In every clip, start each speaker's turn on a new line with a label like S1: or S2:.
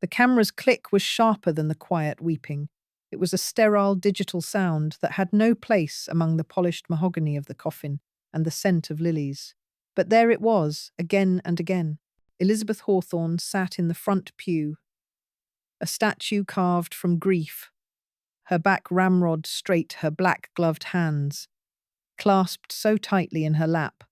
S1: The camera's click was sharper than the quiet weeping. It was a sterile digital sound that had no place among the polished mahogany of the coffin and the scent of lilies. But there it was, again and again. Elizabeth Hawthorne sat in the front pew, a statue carved from grief, her back ramrod straight, her black-gloved hands clasped so tightly in her lap.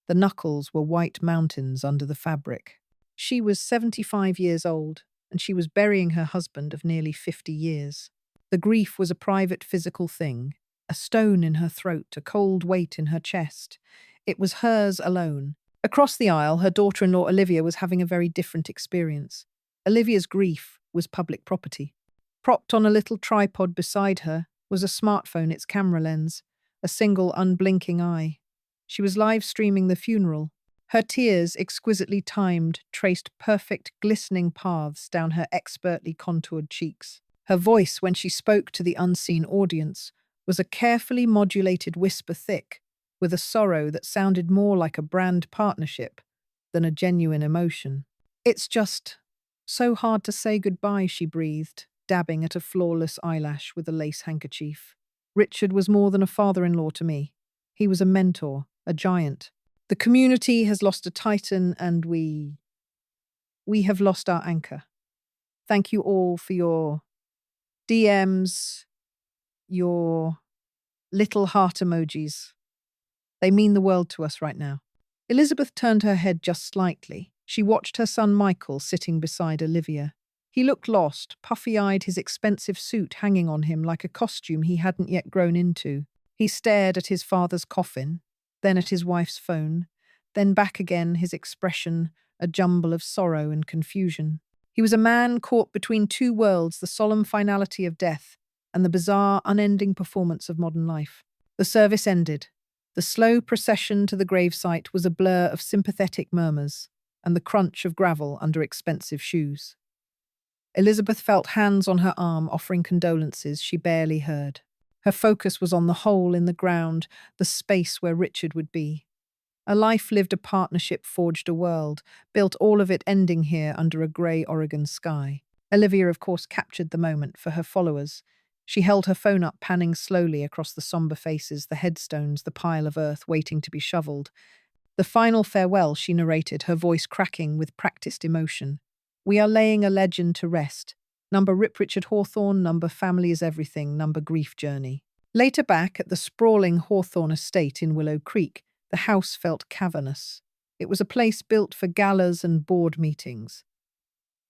S1: The knuckles were white mountains under the fabric. She was 75 years old, and she was burying her husband of nearly 50 years. The grief was a private physical thing, a stone in her throat, a cold weight in her chest. It was hers alone. Across the aisle, her daughter-in-law Olivia was having a very different experience. Olivia's grief was public property. Propped on a little tripod beside her was a smartphone, its camera lens, a single unblinking eye. She was live streaming the funeral. Her tears, exquisitely timed, traced perfect, glistening paths down her expertly contoured cheeks. Her voice, when she spoke to the unseen audience, was a carefully modulated whisper thick, with a sorrow that sounded more like a brand partnership than a genuine emotion. "It's just so hard to say goodbye," she breathed, dabbing at a flawless eyelash with a lace handkerchief. "Richard was more than a father-in-law to me. He was a mentor, a giant. The community has lost a titan, and we have lost our anchor. Thank you all for your DMs, your little heart emojis. They mean the world to us right now." Elizabeth turned her head just slightly. She watched her son Michael sitting beside Olivia. He looked lost, puffy-eyed, his expensive suit hanging on him like a costume he hadn't yet grown into. He stared at his father's coffin, then at his wife's phone, then back again, his expression a jumble of sorrow and confusion. He was a man caught between two worlds, the solemn finality of death and the bizarre, unending performance of modern life. The service ended. The slow procession to the gravesite was a blur of sympathetic murmurs and the crunch of gravel under expensive shoes. Elizabeth felt hands on her arm offering condolences she barely heard. Her focus was on the hole in the ground, the space where Richard would be. A life lived, a partnership forged, a world, built, all of it ending here under a grey Oregon sky. Olivia, of course, captured the moment for her followers. She held her phone up, panning slowly across the somber faces, the headstones, the pile of earth waiting to be shoveled. The final farewell, she narrated, her voice cracking with practiced emotion. "We are laying a legend to rest. Number Rip Richard Hawthorne, number family is everything, number grief journey." Later, back at the sprawling Hawthorne estate in Willow Creek, the house felt cavernous. It was a place built for galas and board meetings,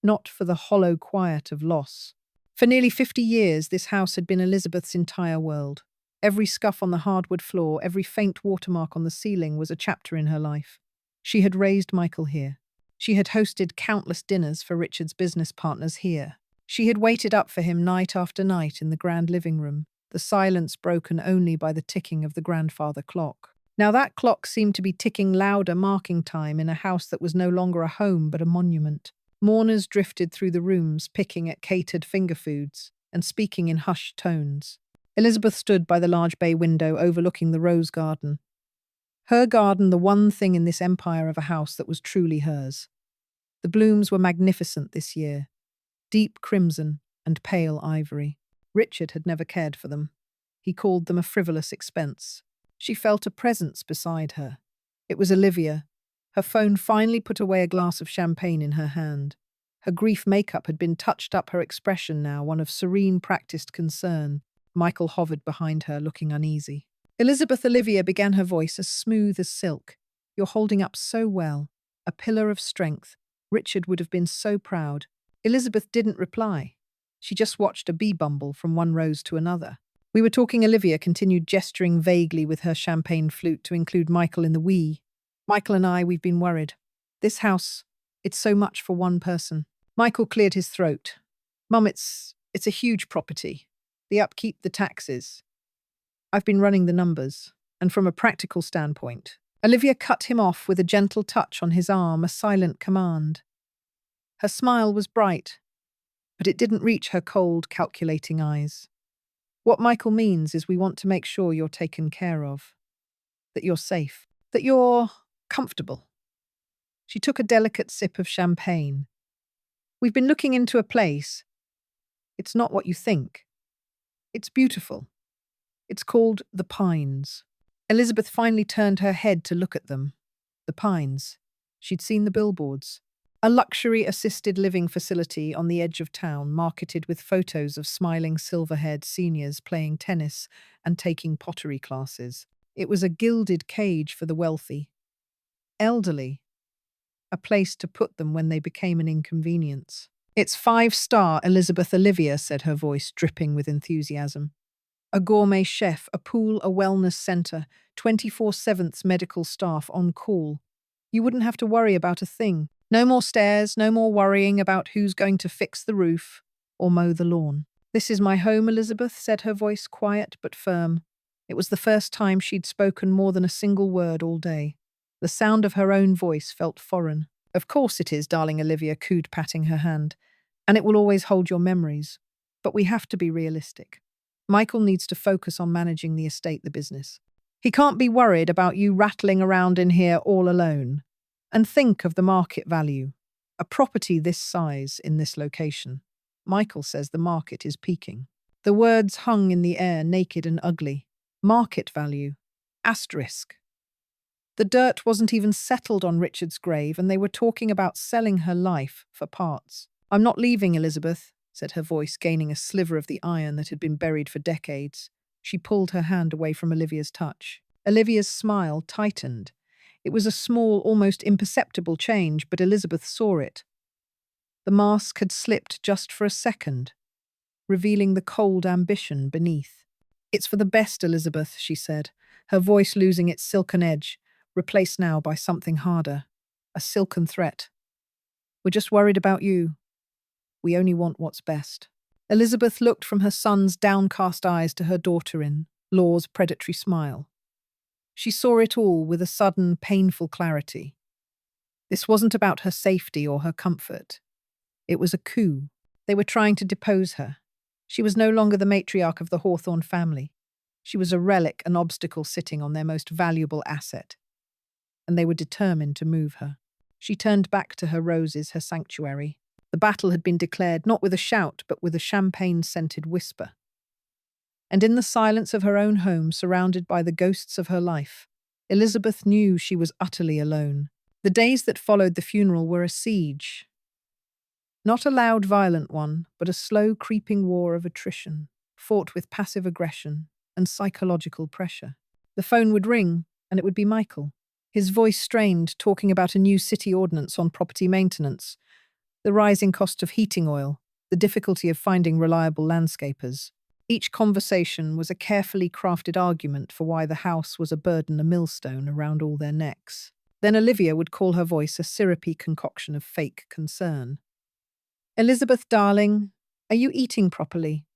S1: not for the hollow quiet of loss. For nearly 50 years, this house had been Elizabeth's entire world. Every scuff on the hardwood floor, every faint watermark on the ceiling was a chapter in her life. She had raised Michael here. She had hosted countless dinners for Richard's business partners here. She had waited up for him night after night in the grand living room, the silence broken only by the ticking of the grandfather clock. Now that clock seemed to be ticking louder, marking time in a house that was no longer a home but a monument. Mourners drifted through the rooms, picking at catered finger foods and speaking in hushed tones. Elizabeth stood by the large bay window overlooking the rose garden. Her garden, the one thing in this empire of a house that was truly hers. The blooms were magnificent this year, deep crimson and pale ivory. Richard had never cared for them. He called them a frivolous expense. She felt a presence beside her. It was Olivia. Her phone finally put away a glass of champagne in her hand. Her grief makeup had been touched up, her expression now one of serene, practiced concern. Michael hovered behind her, looking uneasy. "Elizabeth," Olivia began, her voice as smooth as silk. "You're holding up so well. A pillar of strength. Richard would have been so proud." Elizabeth didn't reply. She just watched a bee bumble from one rose to another. "We were talking," Olivia continued, gesturing vaguely with her champagne flute to include Michael in the we. "Michael and I, we've been worried. This house, it's so much for one person." Michael cleared his throat. "Mum, it's a huge property. The upkeep, the taxes. I've been running the numbers. And from a practical standpoint." Olivia cut him off with a gentle touch on his arm, a silent command. Her smile was bright, but it didn't reach her cold, calculating eyes. "What Michael means is we want to make sure you're taken care of, that you're safe, that you're comfortable." She took a delicate sip of champagne. We've been looking into a place. It's not what you think. It's beautiful. It's called The Pines. Elizabeth finally turned her head to look at them. The Pines. She'd seen the billboards. A luxury assisted living facility on the edge of town, marketed with photos of smiling silver-haired seniors playing tennis and taking pottery classes. It was a gilded cage for the wealthy. Elderly. A place to put them when they became an inconvenience. It's 5-star, Elizabeth Olivia, said her voice dripping with enthusiasm. A gourmet chef, a pool, a wellness centre, 24/7 medical staff on call. You wouldn't have to worry about a thing. No more stairs, no more worrying about who's going to fix the roof or mow the lawn. This is my home, Elizabeth, said her voice, quiet but firm. It was the first time she'd spoken more than a single word all day. The sound of her own voice felt foreign. Of course it is, darling, Olivia cooed, patting her hand. And it will always hold your memories. But we have to be realistic. Michael needs to focus on managing the estate, the business. He can't be worried about you rattling around in here all alone. And think of the market value. A property this size in this location. Michael says the market is peaking. The words hung in the air, naked and ugly. Market value. Asterisk. The dirt wasn't even settled on Richard's grave, and they were talking about selling her life for parts. I'm not leaving, Elizabeth, said her voice, gaining a sliver of the iron that had been buried for decades. She pulled her hand away from Olivia's touch. Olivia's smile tightened. It was a small, almost imperceptible change, but Elizabeth saw it. The mask had slipped just for a second, revealing the cold ambition beneath. It's for the best, Elizabeth, she said, her voice losing its silken edge, replaced now by something harder, a silken threat. We're just worried about you. We only want what's best. Elizabeth looked from her son's downcast eyes to her daughter in Law's predatory smile. She saw it all with a sudden, painful clarity. This wasn't about her safety or her comfort. It was a coup. They were trying to depose her. She was no longer the matriarch of the Hawthorne family. She was a relic, an obstacle sitting on their most valuable asset. And they were determined to move her. She turned back to her roses, her sanctuary. The battle had been declared not with a shout, but with a champagne-scented whisper. And in the silence of her own home, surrounded by the ghosts of her life, Elizabeth knew she was utterly alone. The days that followed the funeral were a siege. Not a loud, violent one, but a slow, creeping war of attrition, fought with passive aggression and psychological pressure. The phone would ring, and it would be Michael. His voice strained, talking about a new city ordinance on property maintenance, the rising cost of heating oil, the difficulty of finding reliable landscapers. Each conversation was a carefully crafted argument for why the house was a burden, a millstone around all their necks. Then Olivia would call her voice a syrupy concoction of fake concern. Elizabeth, darling, are you eating properly?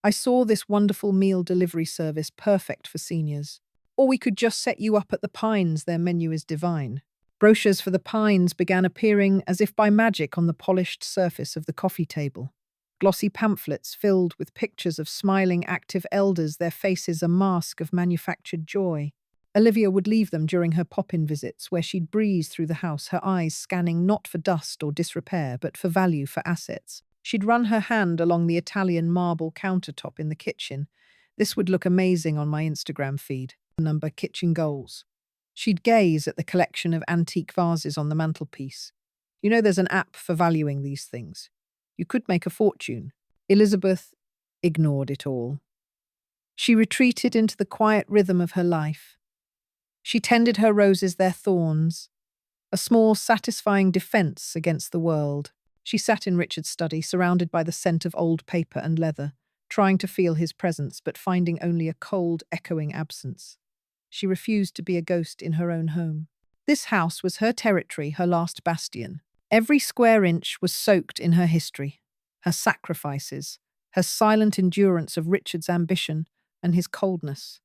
S1: I saw this wonderful meal delivery service, perfect for seniors. Or we could just set you up at the Pines, their menu is divine. Brochures for the Pines began appearing as if by magic on the polished surface of the coffee table. Glossy pamphlets filled with pictures of smiling, active elders, their faces a mask of manufactured joy. Olivia would leave them during her pop-in visits, where she'd breeze through the house, her eyes scanning not for dust or disrepair, but for value, for assets. She'd run her hand along the Italian marble countertop in the kitchen. This would look amazing on my Instagram feed. Number kitchen goals. She'd gaze at the collection of antique vases on the mantelpiece. You know, there's an app for valuing these things. You could make a fortune. Elizabeth ignored it all. She retreated into the quiet rhythm of her life. She tended her roses, their thorns, a small, satisfying defense against the world. She sat in Richard's study, surrounded by the scent of old paper and leather, trying to feel his presence, but finding only a cold, echoing absence. She refused to be a ghost in her own home. This house was her territory, her last bastion. Every square inch was soaked in her history, her sacrifices, her silent endurance of Richard's ambition and his coldness.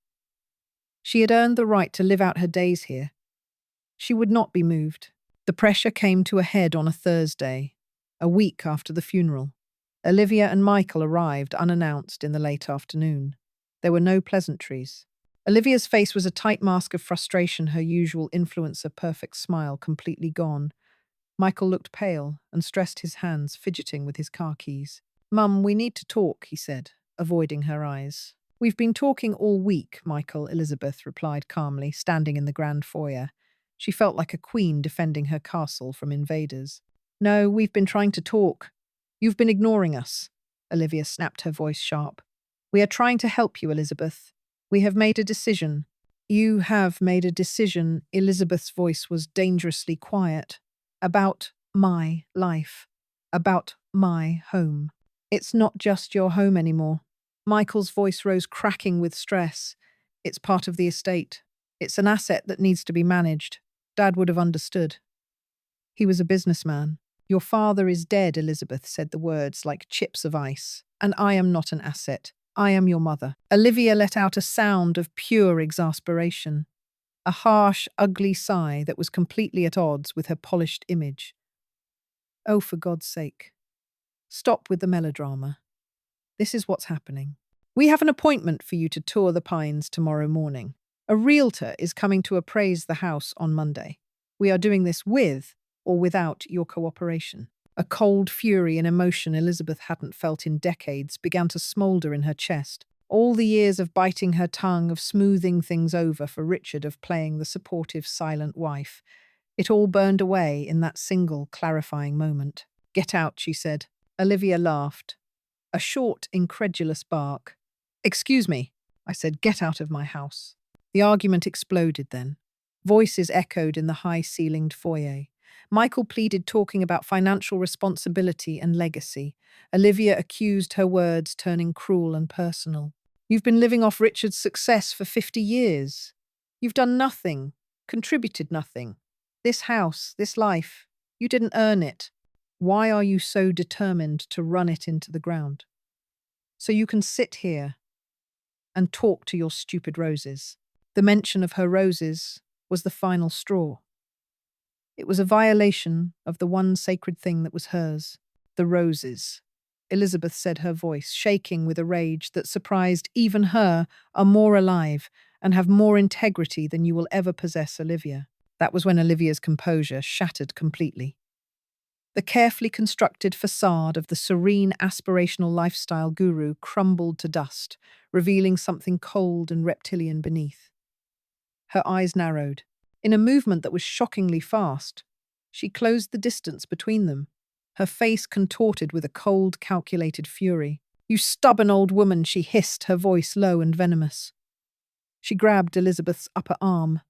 S1: She had earned the right to live out her days here. She would not be moved. The pressure came to a head on a Thursday, a week after the funeral. Olivia and Michael arrived unannounced in the late afternoon. There were no pleasantries. Olivia's face was a tight mask of frustration, her usual influencer perfect smile completely gone. Michael looked pale and stressed his hands, fidgeting with his car keys. Mum, we need to talk, he said, avoiding her eyes. We've been talking all week, Michael, Elizabeth replied calmly, standing in the grand foyer. She felt like a queen defending her castle from invaders. No, we've been trying to talk. You've been ignoring us. Olivia snapped, her voice sharp. We are trying to help you, Elizabeth. We have made a decision. You have made a decision, Elizabeth's voice was dangerously quiet. About my life. About my home. It's not just your home anymore. Michael's voice rose, cracking with stress. It's part of the estate. It's an asset that needs to be managed. Dad would have understood. He was a businessman. Your father is dead, Elizabeth said the words like chips of ice. And I am not an asset. I am your mother. Olivia let out a sound of pure exasperation. A harsh, ugly sigh that was completely at odds with her polished image. Oh, for God's sake. Stop with the melodrama. This is what's happening. We have an appointment for you to tour the Pines tomorrow morning. A realtor is coming to appraise the house on Monday. We are doing this with or without your cooperation. A cold fury and emotion Elizabeth hadn't felt in decades began to smoulder in her chest. All the years of biting her tongue, of smoothing things over for Richard, of playing the supportive, silent wife. It all burned away in that single, clarifying moment. Get out, she said. Olivia laughed. A short, incredulous bark. Excuse me, I said, get out of my house. The argument exploded then. Voices echoed in the high-ceilinged foyer. Michael pleaded, talking about financial responsibility and legacy. Olivia accused, her words turning cruel and personal. You've been living off Richard's success for 50 years. You've done nothing, contributed nothing. This house, this life, you didn't earn it. Why are you so determined to run it into the ground? So you can sit here and talk to your stupid roses. The mention of her roses was the final straw. It was a violation of the one sacred thing that was hers, the roses. Elizabeth said, her voice shaking with a rage that surprised even her, are more alive and have more integrity than you will ever possess, Olivia. That was when Olivia's composure shattered completely. The carefully constructed facade of the serene, aspirational lifestyle guru crumbled to dust, revealing something cold and reptilian beneath. Her eyes narrowed. In a movement that was shockingly fast, she closed the distance between them, her face contorted with a cold, calculated fury. You stubborn old woman, she hissed, her voice low and venomous. She grabbed Elizabeth's upper arm,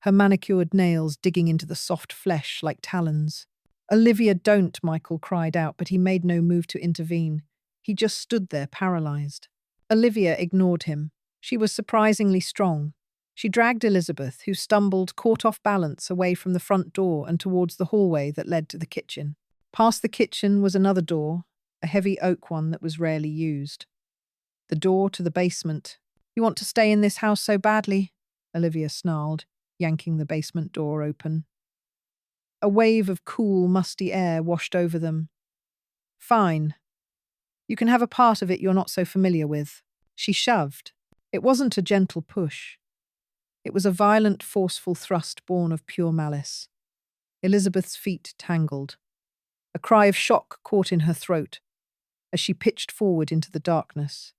S1: her manicured nails digging into the soft flesh like talons. Olivia, don't, Michael cried out, but he made no move to intervene. He just stood there, paralyzed. Olivia ignored him. She was surprisingly strong. She dragged Elizabeth, who stumbled, caught off balance, away from the front door and towards the hallway that led to the kitchen. Past the kitchen was another door, a heavy oak one that was rarely used. The door to the basement. You want to stay in this house so badly? Olivia snarled, yanking the basement door open. A wave of cool, musty air washed over them. Fine. You can have a part of it you're not so familiar with. She shoved. It wasn't a gentle push. It was a violent, forceful thrust born of pure malice. Elizabeth's feet tangled. A cry of shock caught in her throat as she pitched forward into the darkness.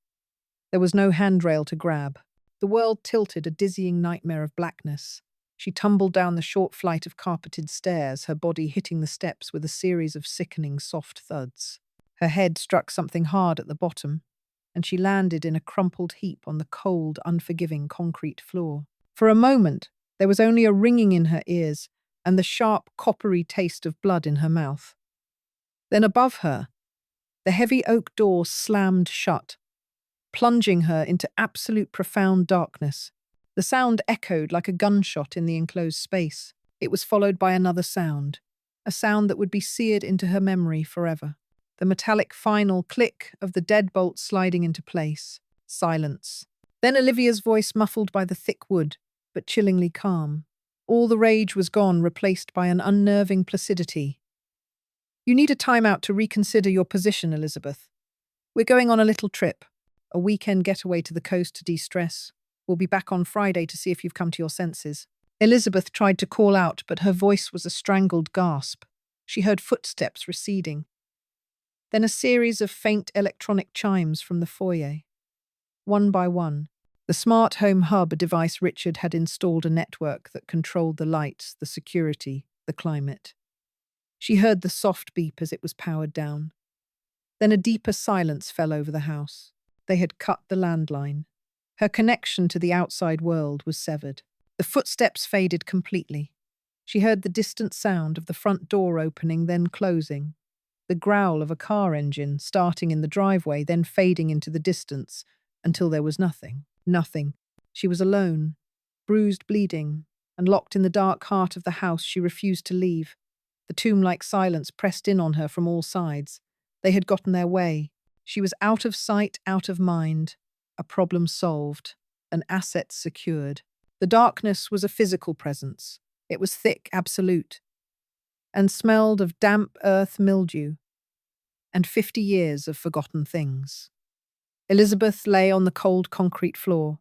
S1: There was no handrail to grab. The world tilted, a dizzying nightmare of blackness. She tumbled down the short flight of carpeted stairs, her body hitting the steps with a series of sickening soft thuds. Her head struck something hard at the bottom, and she landed in a crumpled heap on the cold, unforgiving concrete floor. For a moment, there was only a ringing in her ears and the sharp, coppery taste of blood in her mouth. Then above her, the heavy oak door slammed shut, plunging her into absolute profound darkness. The sound echoed like a gunshot in the enclosed space. It was followed by another sound, a sound that would be seared into her memory forever. The metallic final click of the deadbolt sliding into place. Silence. Then Olivia's voice muffled by the thick wood, but chillingly calm. All the rage was gone, replaced by an unnerving placidity. You need a timeout to reconsider your position, Elizabeth. We're going on a little trip, a weekend getaway to the coast to de-stress. We'll be back on Friday to see if you've come to your senses. Elizabeth tried to call out, but her voice was a strangled gasp. She heard footsteps receding, then a series of faint electronic chimes from the foyer. One by one, the smart home hub, a device Richard had installed a network that controlled the lights, the security, the climate. She heard the soft beep as it was powered down. Then a deeper silence fell over the house. They had cut the landline. Her connection to the outside world was severed. The footsteps faded completely. She heard the distant sound of the front door opening, then closing. The growl of a car engine starting in the driveway, then fading into the distance until there was nothing. Nothing. She was alone, bruised, bleeding, and locked in the dark heart of the house she refused to leave. The tomb-like silence pressed in on her from all sides. They had gotten their way. She was out of sight, out of mind. A problem solved. An asset secured. The darkness was a physical presence. It was thick, absolute, and smelled of damp earth mildew and 50 years of forgotten things. Elizabeth lay on the cold concrete floor,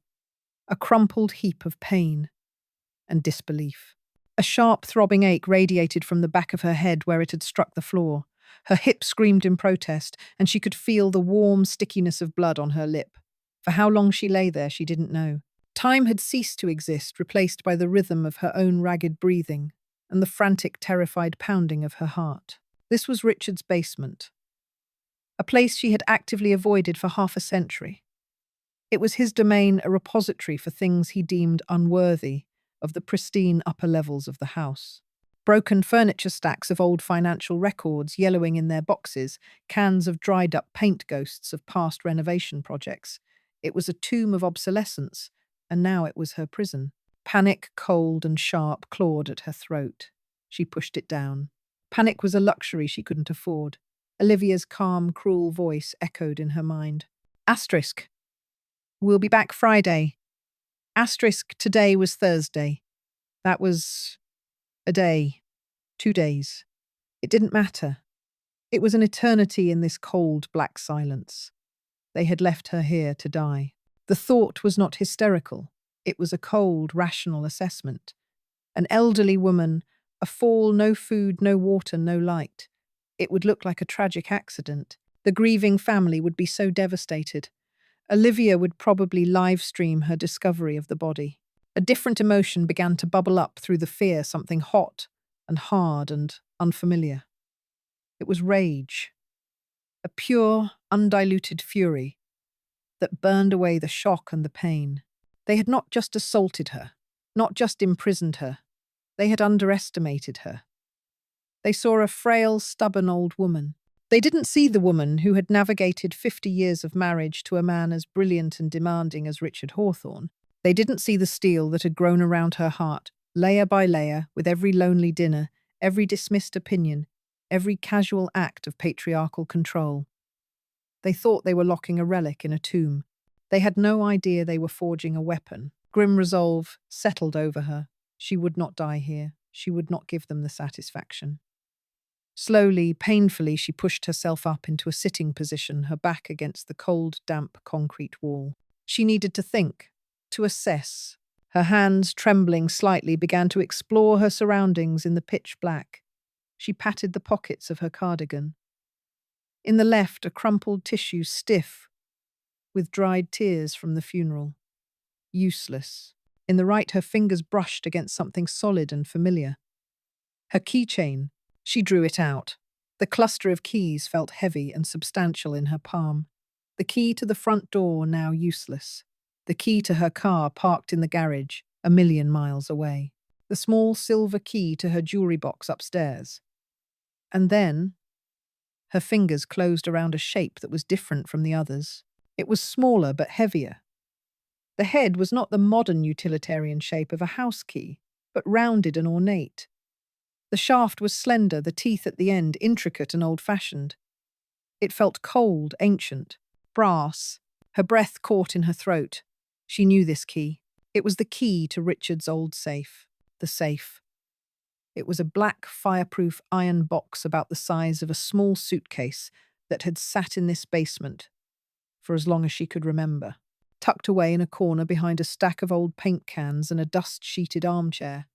S1: a crumpled heap of pain and disbelief. A sharp, throbbing ache radiated from the back of her head where it had struck the floor. Her hip screamed in protest, and she could feel the warm stickiness of blood on her lip. For how long she lay there, she didn't know. Time had ceased to exist, replaced by the rhythm of her own ragged breathing and the frantic, terrified pounding of her heart. This was Richard's basement, a place she had actively avoided for half a century. It was his domain, a repository for things he deemed unworthy of the pristine upper levels of the house. Broken furniture stacks of old financial records yellowing in their boxes, cans of dried-up paint ghosts of past renovation projects. It was a tomb of obsolescence, and now it was her prison. Panic, cold and sharp, clawed at her throat. She pushed it down. Panic was a luxury she couldn't afford. Olivia's calm, cruel voice echoed in her mind. Asterisk. We'll be back Friday. Asterisk, today was Thursday. That was a day. 2 days. It didn't matter. It was an eternity in this cold, black silence. They had left her here to die. The thought was not hysterical. It was a cold, rational assessment. An elderly woman, a fall, no food, no water, no light. It would look like a tragic accident. The grieving family would be so devastated. Olivia would probably live stream her discovery of the body. A different emotion began to bubble up through the fear, something hot and hard and unfamiliar. It was rage. A pure, undiluted fury that burned away the shock and the pain. They had not just assaulted her, not just imprisoned her. They had underestimated her. They saw a frail, stubborn old woman. They didn't see the woman who had navigated 50 years of marriage to a man as brilliant and demanding as Richard Hawthorne. They didn't see the steel that had grown around her heart, layer by layer, with every lonely dinner, every dismissed opinion, every casual act of patriarchal control. They thought they were locking a relic in a tomb. They had no idea they were forging a weapon. Grim resolve settled over her. She would not die here. She would not give them the satisfaction. Slowly, painfully, she pushed herself up into a sitting position, her back against the cold, damp concrete wall. She needed to think, to assess. Her hands, trembling slightly, began to explore her surroundings in the pitch black. She patted the pockets of her cardigan. In the left, a crumpled tissue stiff with dried tears from the funeral. Useless. In the right, her fingers brushed against something solid and familiar. Her keychain. She drew it out. The cluster of keys felt heavy and substantial in her palm. The key to the front door now useless. The key to her car parked in the garage, a million miles away. The small silver key to her jewelry box upstairs. And then, her fingers closed around a shape that was different from the others. It was smaller but heavier. The head was not the modern utilitarian shape of a house key, but rounded and ornate. The shaft was slender, the teeth at the end intricate and old-fashioned. It felt cold, ancient, brass. Her breath caught in her throat. She knew this key. It was the key to Richard's old safe. The safe. It was a black, fireproof iron box about the size of a small suitcase that had sat in this basement for as long as she could remember, tucked away in a corner behind a stack of old paint cans and a dust-sheeted armchair,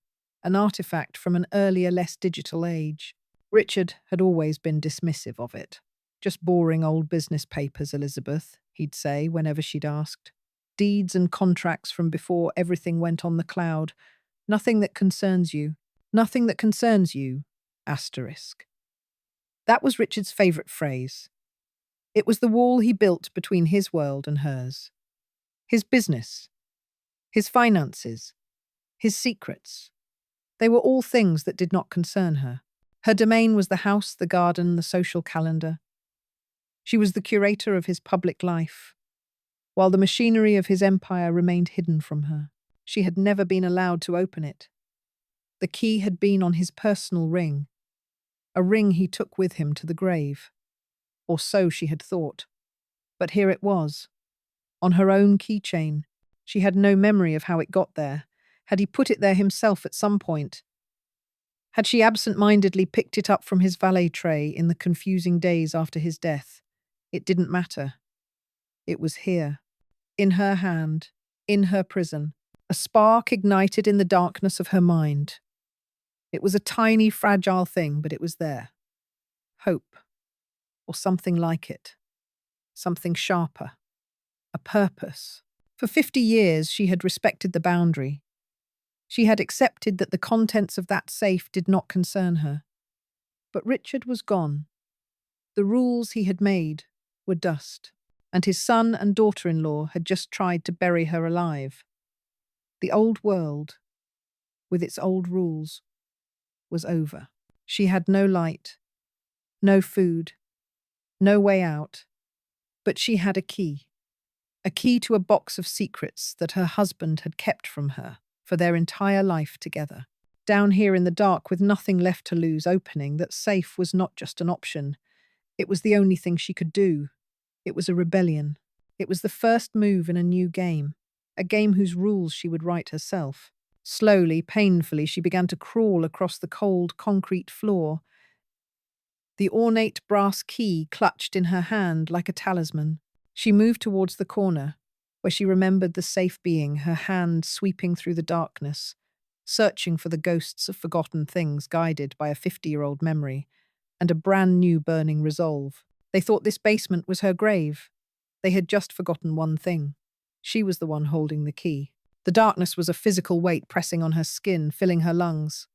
S1: an artifact from an earlier, less digital age. Richard had always been dismissive of it. Just boring old business papers, Elizabeth, he'd say whenever she'd asked. Deeds and contracts from before everything went on the cloud. Nothing that concerns you. Nothing that concerns you. Asterisk. That was Richard's favourite phrase. It was the wall he built between his world and hers. His business. His finances. His secrets. They were all things that did not concern her. Her domain was the house, the garden, the social calendar. She was the curator of his public life, while the machinery of his empire remained hidden from her. She had never been allowed to open it. The key had been on his personal ring, a ring he took with him to the grave. Or so she had thought. But here it was, on her own keychain. She had no memory of how it got there. Had he put it there himself at some point? Had she absent-mindedly picked it up from his valet tray in the confusing days after his death? It didn't matter. It was here, in her hand, in her prison, a spark ignited in the darkness of her mind. It was a tiny, fragile thing, but it was there. Hope, or something like it. Something sharper. A purpose. For 50 years she had respected the boundary. She had accepted that the contents of that safe did not concern her. But Richard was gone. The rules he had made were dust, and his son and daughter-in-law had just tried to bury her alive. The old world, with its old rules, was over. She had no light, no food, no way out. But she had a key to a box of secrets that her husband had kept from her for their entire life together. Down here in the dark with nothing left to lose, opening that safe was not just an option. It was the only thing she could do. It was a rebellion. It was the first move in a new game, a game whose rules she would write herself. Slowly, painfully, she began to crawl across the cold concrete floor, the ornate brass key clutched in her hand like a talisman. She moved towards the corner, where she remembered the safe being, her hand sweeping through the darkness, searching for the ghosts of forgotten things guided by a 50-year-old memory and a brand new burning resolve. They thought this basement was her grave. They had just forgotten one thing. She was the one holding the key. The darkness was a physical weight pressing on her skin, filling her lungs.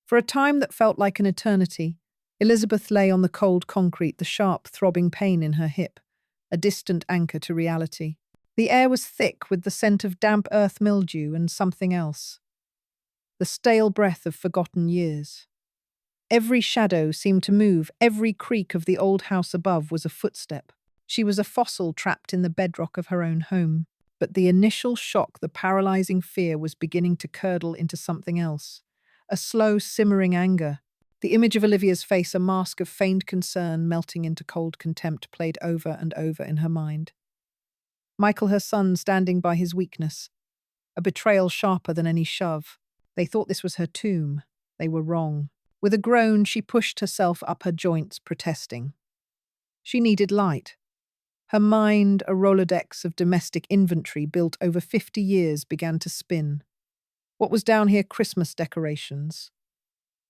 S1: For a time that felt like an eternity, Elizabeth lay on the cold concrete, the sharp, throbbing pain in her hip, a distant anchor to reality. The air was thick with the scent of damp earth mildew and something else. The stale breath of forgotten years. Every shadow seemed to move, every creak of the old house above was a footstep. She was a fossil trapped in the bedrock of her own home. But the initial shock, the paralyzing fear, was beginning to curdle into something else. A slow, simmering anger. The image of Olivia's face, a mask of feigned concern melting into cold contempt, played over and over in her mind. Michael, her son, standing by his weakness. A betrayal sharper than any shove. They thought this was her tomb. They were wrong. With a groan, she pushed herself up her joints, protesting. She needed light. Her mind, a Rolodex of domestic inventory built over 50 years, began to spin. What was down here? Christmas decorations.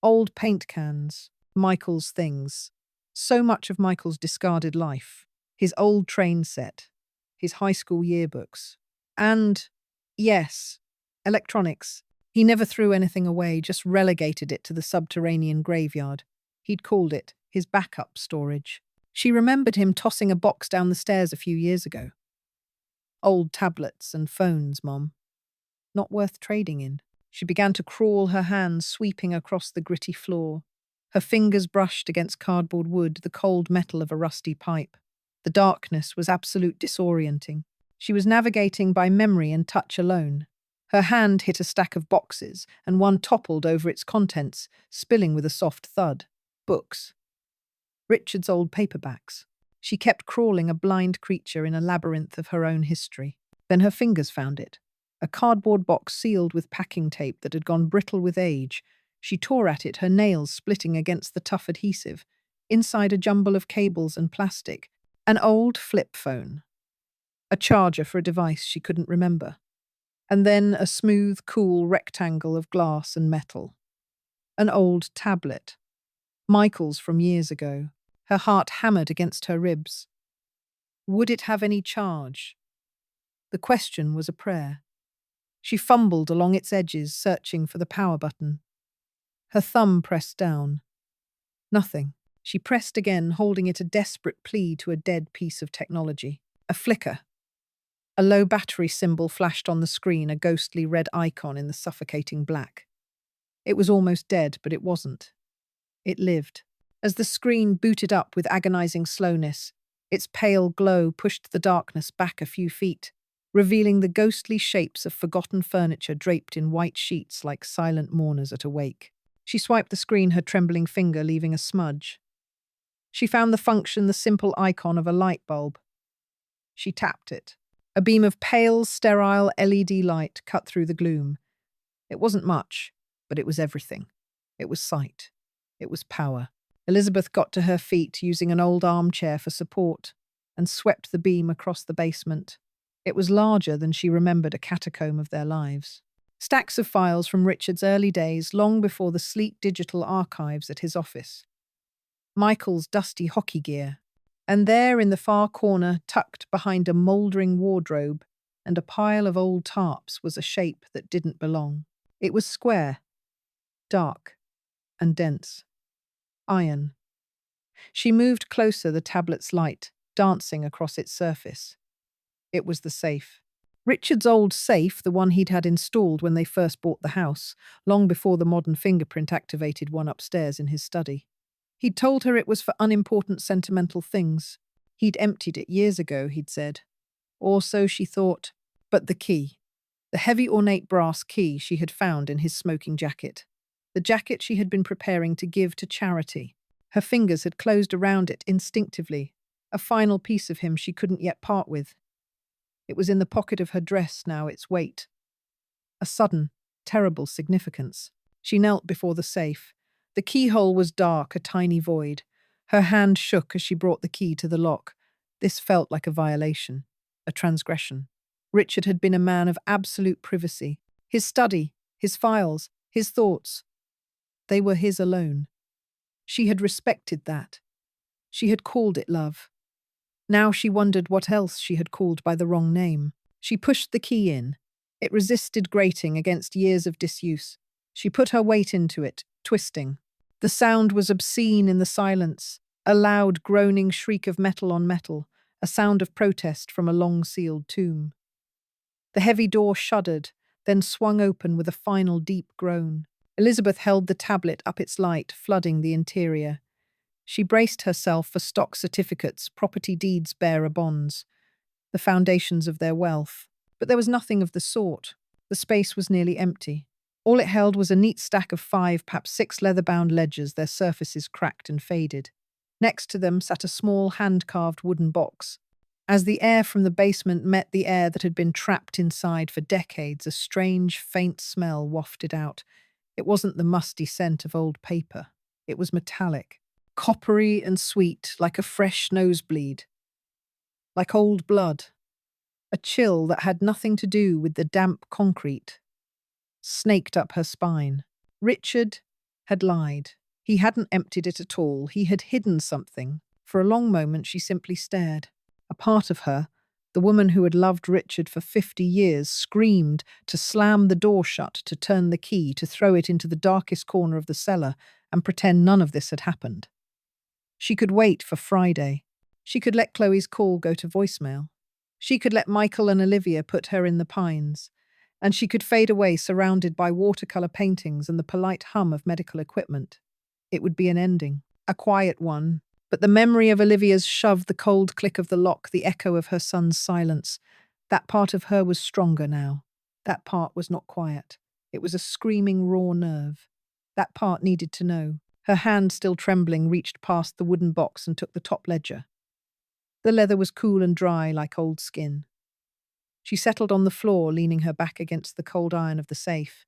S1: Old paint cans. Michael's things. So much of Michael's discarded life. His old train set. His high school yearbooks. And, yes, electronics. He never threw anything away, just relegated it to the subterranean graveyard. He'd called it his backup storage. She remembered him tossing a box down the stairs a few years ago. Old tablets and phones, Mom. Not worth trading in. She began to crawl, her hands sweeping across the gritty floor. Her fingers brushed against cardboard wood, the cold metal of a rusty pipe. The darkness was absolute disorienting. She was navigating by memory and touch alone. Her hand hit a stack of boxes, and one toppled over its contents, spilling with a soft thud. Books. Richard's old paperbacks. She kept crawling, a blind creature in a labyrinth of her own history. Then her fingers found it. A cardboard box sealed with packing tape that had gone brittle with age. She tore at it, her nails splitting against the tough adhesive. Inside, a jumble of cables and plastic. An old flip phone. A charger for a device she couldn't remember. And then a smooth, cool rectangle of glass and metal. An old tablet. Michael's from years ago. Her heart hammered against her ribs. Would it have any charge? The question was a prayer. She fumbled along its edges, searching for the power button. Her thumb pressed down. Nothing. She pressed again, holding it a desperate plea to a dead piece of technology. A flicker. A low battery symbol flashed on the screen, a ghostly red icon in the suffocating black. It was almost dead, but it wasn't. It lived. As the screen booted up with agonizing slowness, its pale glow pushed the darkness back a few feet, revealing the ghostly shapes of forgotten furniture draped in white sheets like silent mourners at a wake. She swiped the screen, her trembling finger leaving a smudge. She found the function, the simple icon of a light bulb. She tapped it. A beam of pale, sterile LED light cut through the gloom. It wasn't much, but it was everything. It was sight. It was power. Elizabeth got to her feet, using an old armchair for support, and swept the beam across the basement. It was larger than she remembered a catacomb of their lives. Stacks of files from Richard's early days, long before the sleek digital archives at his office. Michael's dusty hockey gear. And there in the far corner, tucked behind a mouldering wardrobe and a pile of old tarps, was a shape that didn't belong. It was square, dark, and dense. Iron. She moved closer, the tablet's light dancing across its surface. It was the safe. Richard's old safe, the one he'd had installed when they first bought the house, long before the modern fingerprint activated one upstairs in his study. He'd told her it was for unimportant sentimental things. He'd emptied it years ago, he'd said. Or so she thought. But the key. The heavy ornate brass key she had found in his smoking jacket. The jacket she had been preparing to give to charity. Her fingers had closed around it instinctively, a final piece of him she couldn't yet part with. It was in the pocket of her dress now, its weight. A sudden, terrible significance. She knelt before the safe. The keyhole was dark, a tiny void. Her hand shook as she brought the key to the lock. This felt like a violation, a transgression. Richard had been a man of absolute privacy. His study, his files, his thoughts. They were his alone. She had respected that. She had called it love. Now she wondered what else she had called by the wrong name. She pushed the key in. It resisted grating against years of disuse. She put her weight into it, twisting. The sound was obscene in the silence, a loud groaning shriek of metal on metal, a sound of protest from a long-sealed tomb. The heavy door shuddered, then swung open with a final deep groan. Elizabeth held the tablet up its light, flooding the interior. She braced herself for stock certificates, property deeds, bearer bonds, the foundations of their wealth. But there was nothing of the sort. The space was nearly empty. All it held was a neat stack of 5, perhaps 6 leather-bound ledgers, their surfaces cracked and faded. Next to them sat a small hand-carved wooden box. As the air from the basement met the air that had been trapped inside for decades, a strange, faint smell wafted out. It wasn't the musty scent of old paper. It was metallic, coppery and sweet, like a fresh nosebleed. Like old blood. A chill that had nothing to do with the damp concrete snaked up her spine. Richard had lied. He hadn't emptied it at all. He had hidden something. For a long moment she simply stared. A part of her, the woman who had loved Richard for 50 years, screamed to slam the door shut, to turn the key, to throw it into the darkest corner of the cellar and pretend none of this had happened. She could wait for Friday. She could let Chloe's call go to voicemail. She could let Michael and Olivia put her in the pines. And she could fade away surrounded by watercolor paintings and the polite hum of medical equipment. It would be an ending, a quiet one, but the memory of Olivia's shove, the cold click of the lock, the echo of her son's silence, that part of her was stronger now. That part was not quiet. It was a screaming raw nerve. That part needed to know. Her hand, still trembling, reached past the wooden box and took the top ledger. The leather was cool and dry like old skin. She settled on the floor, leaning her back against the cold iron of the safe,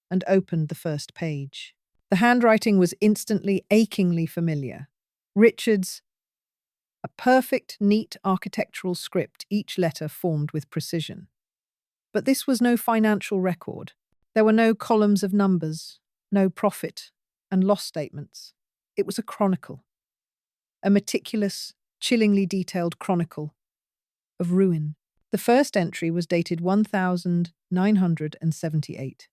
S1: and opened the first page. The handwriting was instantly, achingly familiar. Richard's, a perfect, neat architectural script, each letter formed with precision. But this was no financial record. There were no columns of numbers, no profit and loss statements. It was a chronicle, a meticulous, chillingly detailed chronicle of ruin. The first entry was dated 1978.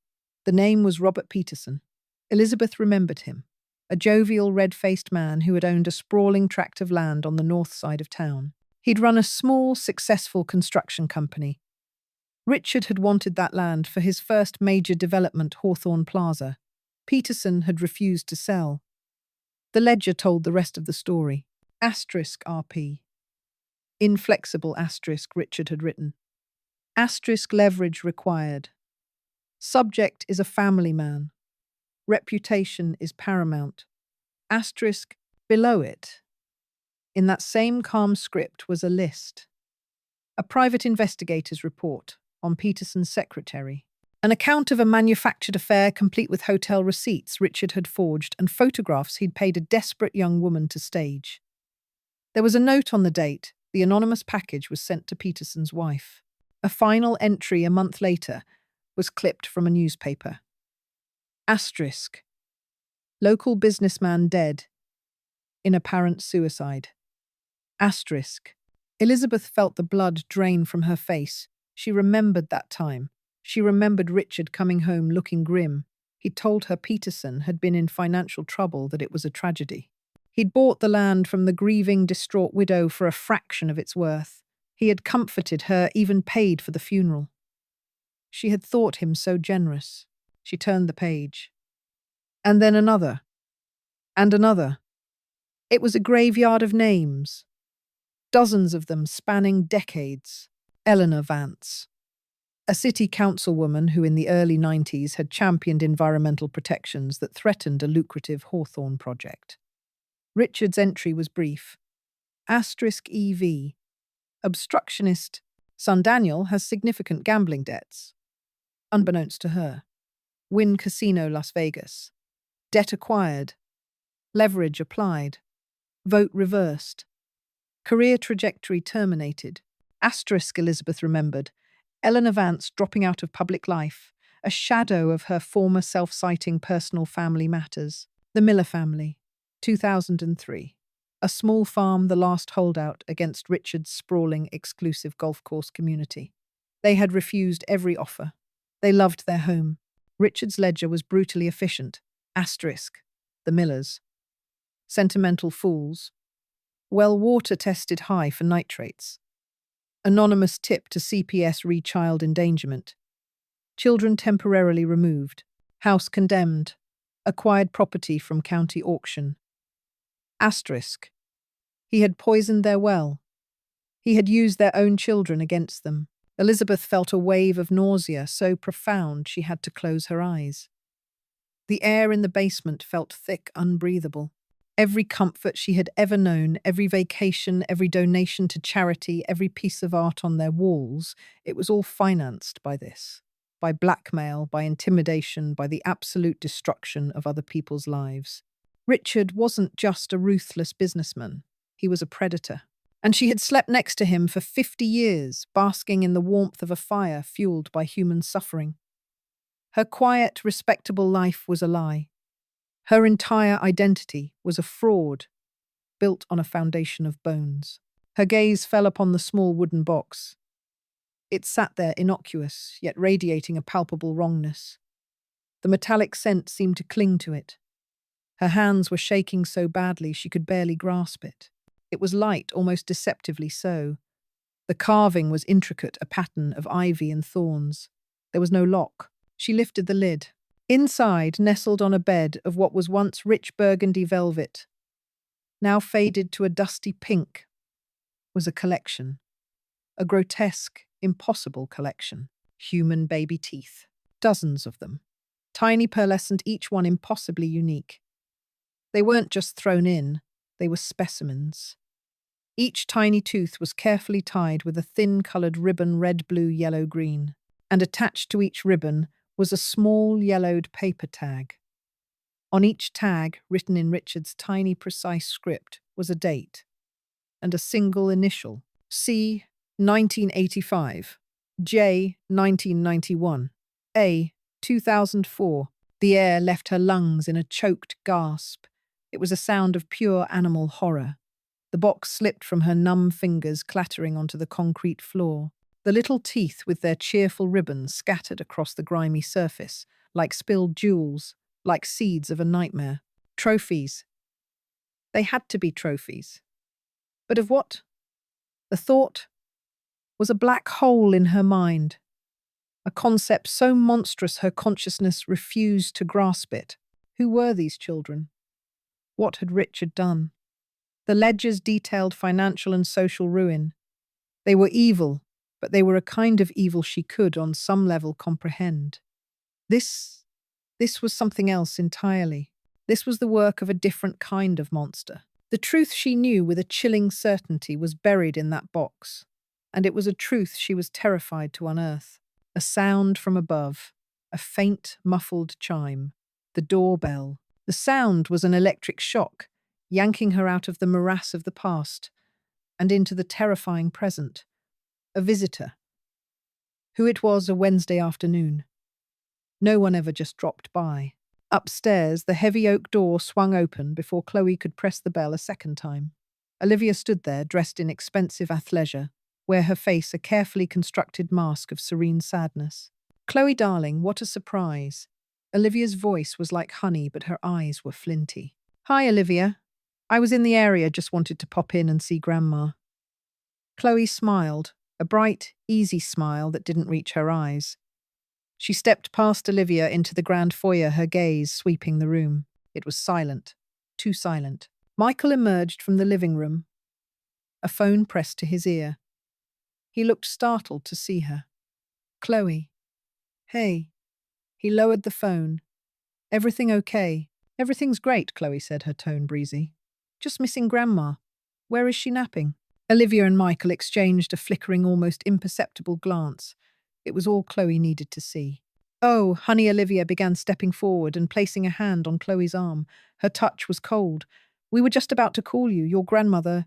S1: The name was Robert Peterson. Elizabeth remembered him, a jovial, red-faced man who had owned a sprawling tract of land on the north side of town. He'd run a small, successful construction company. Richard had wanted that land for his first major development, Hawthorne Plaza. Peterson had refused to sell. The ledger told the rest of the story. Asterisk RP. Inflexible asterisk, Richard had written. Asterisk leverage required. Subject is a family man. Reputation is paramount. Asterisk below it. In that same calm script was a list. A private investigator's report on Peterson's secretary. An account of a manufactured affair complete with hotel receipts Richard had forged and photographs he'd paid a desperate young woman to stage. There was a note on the date. The anonymous package was sent to Peterson's wife. A final entry a month later was clipped from a newspaper. Asterisk. Local businessman dead in apparent suicide. Asterisk. Elizabeth felt the blood drain from her face. She remembered that time. She remembered Richard coming home looking grim. He'd told her Peterson had been in financial trouble, that it was a tragedy. He'd bought the land from the grieving, distraught widow for a fraction of its worth. He had comforted her, even paid for the funeral. She had thought him so generous. She turned the page. And then another. And another. It was a graveyard of names. Dozens of them spanning decades. Eleanor Vance, a city councilwoman who in the early 90s had championed environmental protections that threatened a lucrative Hawthorne project. Richard's entry was brief. Asterisk EV. Obstructionist. Son Daniel has significant gambling debts. Unbeknownst to her. Wynn Casino, Las Vegas. Debt acquired. Leverage applied. Vote reversed. Career trajectory terminated. Asterisk, Elizabeth remembered. Eleanor Vance dropping out of public life. A shadow of her former self-citing personal family matters. The Miller family. 2003. A small farm, the last holdout against Richard's sprawling, exclusive golf course community. They had refused every offer. They loved their home. Richard's ledger was brutally efficient. Asterisk. The Millers. Sentimental fools. Well water tested high for nitrates. Anonymous tip to CPS re child endangerment. Children temporarily removed. House condemned. Acquired property from county auction. Asterisk. He had poisoned their well. He had used their own children against them. Elizabeth felt a wave of nausea so profound she had to close her eyes. The air in the basement felt thick, unbreathable. Every comfort she had ever known, every vacation, every donation to charity, every piece of art on their walls, it was all financed by this. By blackmail, by intimidation, by the absolute destruction of other people's lives. Richard wasn't just a ruthless businessman. He was a predator. And she had slept next to him for 50 years, basking in the warmth of a fire fueled by human suffering. Her quiet, respectable life was a lie. Her entire identity was a fraud, built on a foundation of bones. Her gaze fell upon the small wooden box. It sat there innocuous, yet radiating a palpable wrongness. The metallic scent seemed to cling to it. Her hands were shaking so badly she could barely grasp it. It was light, almost deceptively so. The carving was intricate, a pattern of ivy and thorns. There was no lock. She lifted the lid. Inside, nestled on a bed of what was once rich burgundy velvet, now faded to a dusty pink, was a collection. A grotesque, impossible collection. Human baby teeth. Dozens of them. Tiny pearlescent, each one impossibly unique. They weren't just thrown in, they were specimens. Each tiny tooth was carefully tied with a thin-coloured ribbon, red, blue, yellow, green. And attached to each ribbon was a small yellowed paper tag. On each tag, written in Richard's tiny, precise script, was a date and a single initial. C. 1985. J. 1991. A. 2004. The air left her lungs in a choked gasp. It was a sound of pure animal horror. The box slipped from her numb fingers, clattering onto the concrete floor. The little teeth with their cheerful ribbons scattered across the grimy surface, like spilled jewels, like seeds of a nightmare. Trophies. They had to be trophies. But of what? The thought was a black hole in her mind, a concept so monstrous her consciousness refused to grasp it. Who were these children? What had Richard done? The ledgers detailed financial and social ruin. They were evil, but they were a kind of evil she could, on some level, comprehend. This was something else entirely. This was the work of a different kind of monster. The truth she knew with a chilling certainty was buried in that box, and it was a truth she was terrified to unearth. A sound from above, a faint, muffled chime, the doorbell. The sound was an electric shock, yanking her out of the morass of the past and into the terrifying present. A visitor. Who it was, a Wednesday afternoon. No one ever just dropped by. Upstairs, the heavy oak door swung open before Chloe could press the bell a second time. Olivia stood there, dressed in expensive athleisure, where her face a carefully constructed mask of serene sadness. "Chloe, darling, what a surprise." Olivia's voice was like honey, but her eyes were flinty. "Hi, Olivia. I was in the area, just wanted to pop in and see Grandma." Chloe smiled, a bright, easy smile that didn't reach her eyes. She stepped past Olivia into the grand foyer, her gaze sweeping the room. It was silent, too silent. Michael emerged from the living room, a phone pressed to his ear. He looked startled to see her. "Chloe." "Hey." He lowered the phone. "Everything okay?" "Everything's great," Chloe said, her tone breezy. "Just missing Grandma. Where is she napping?" Olivia and Michael exchanged a flickering, almost imperceptible glance. It was all Chloe needed to see. "Oh, honey," Olivia began, stepping forward and placing a hand on Chloe's arm. Her touch was cold. "We were just about to call you. Your grandmother,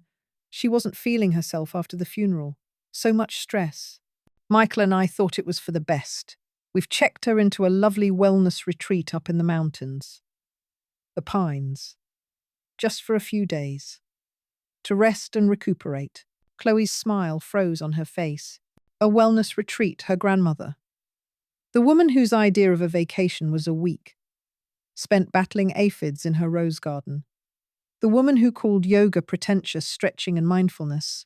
S1: she wasn't feeling herself after the funeral. So much stress. Michael and I thought it was for the best. We've checked her into a lovely wellness retreat up in the mountains. The Pines. Just for a few days. To rest and recuperate." Chloe's smile froze on her face. A wellness retreat, her grandmother. The woman whose idea of a vacation was a week, spent battling aphids in her rose garden. The woman who called yoga pretentious stretching and mindfulness.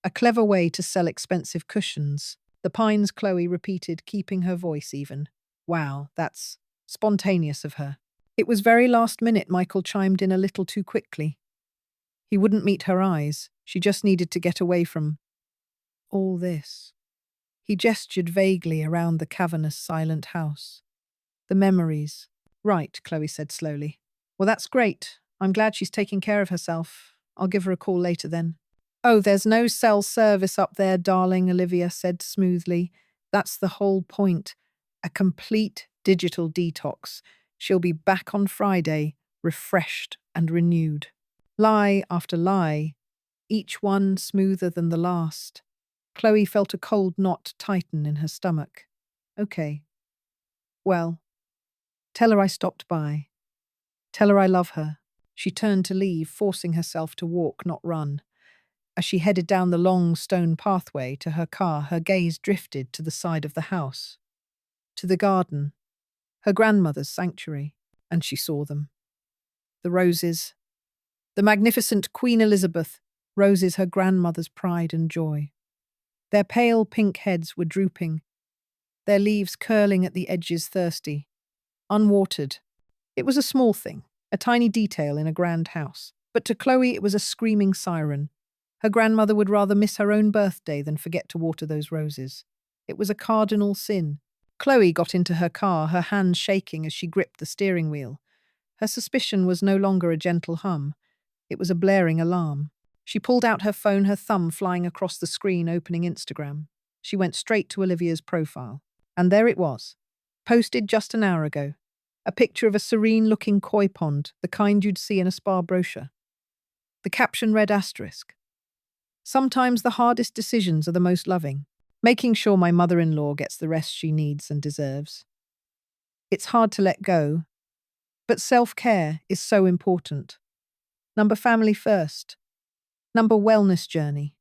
S1: A clever way to sell expensive cushions. The Pines, Chloe repeated, keeping her voice even. "Wow, that's spontaneous of her." It was very last minute, Michael chimed in a little too quickly. He wouldn't meet her eyes. She just needed to get away from all this. He gestured vaguely around the cavernous, silent house. "The memories." "Right," Chloe said slowly. "Well, that's great. I'm glad she's taking care of herself. I'll give her a call later then." "Oh, there's no cell service up there, darling," Olivia said smoothly. "That's the whole point. A complete digital detox. She'll be back on Friday, refreshed and renewed." Lie after lie, each one smoother than the last. Chloe felt a cold knot tighten in her stomach. "Okay. Well, tell her I stopped by. Tell her I love her." She turned to leave, forcing herself to walk, not run. As she headed down the long stone pathway to her car, her gaze drifted to the side of the house, to the garden, her grandmother's sanctuary, and she saw them. The roses, the magnificent Queen Elizabeth roses, her grandmother's pride and joy. Their pale pink heads were drooping, their leaves curling at the edges, thirsty, unwatered. It was a small thing, a tiny detail in a grand house. But to Chloe it was a screaming siren. Her grandmother would rather miss her own birthday than forget to water those roses. It was a cardinal sin. Chloe got into her car, her hands shaking as she gripped the steering wheel. Her suspicion was no longer a gentle hum. It was a blaring alarm. She pulled out her phone, her thumb flying across the screen, opening Instagram. She went straight to Olivia's profile. And there it was, posted just an hour ago. A picture of a serene-looking koi pond, the kind you'd see in a spa brochure. The caption read asterisk. "Sometimes the hardest decisions are the most loving. Making sure my mother-in-law gets the rest she needs and deserves. It's hard to let go, But self-care is so important. Number family first. Number wellness journey.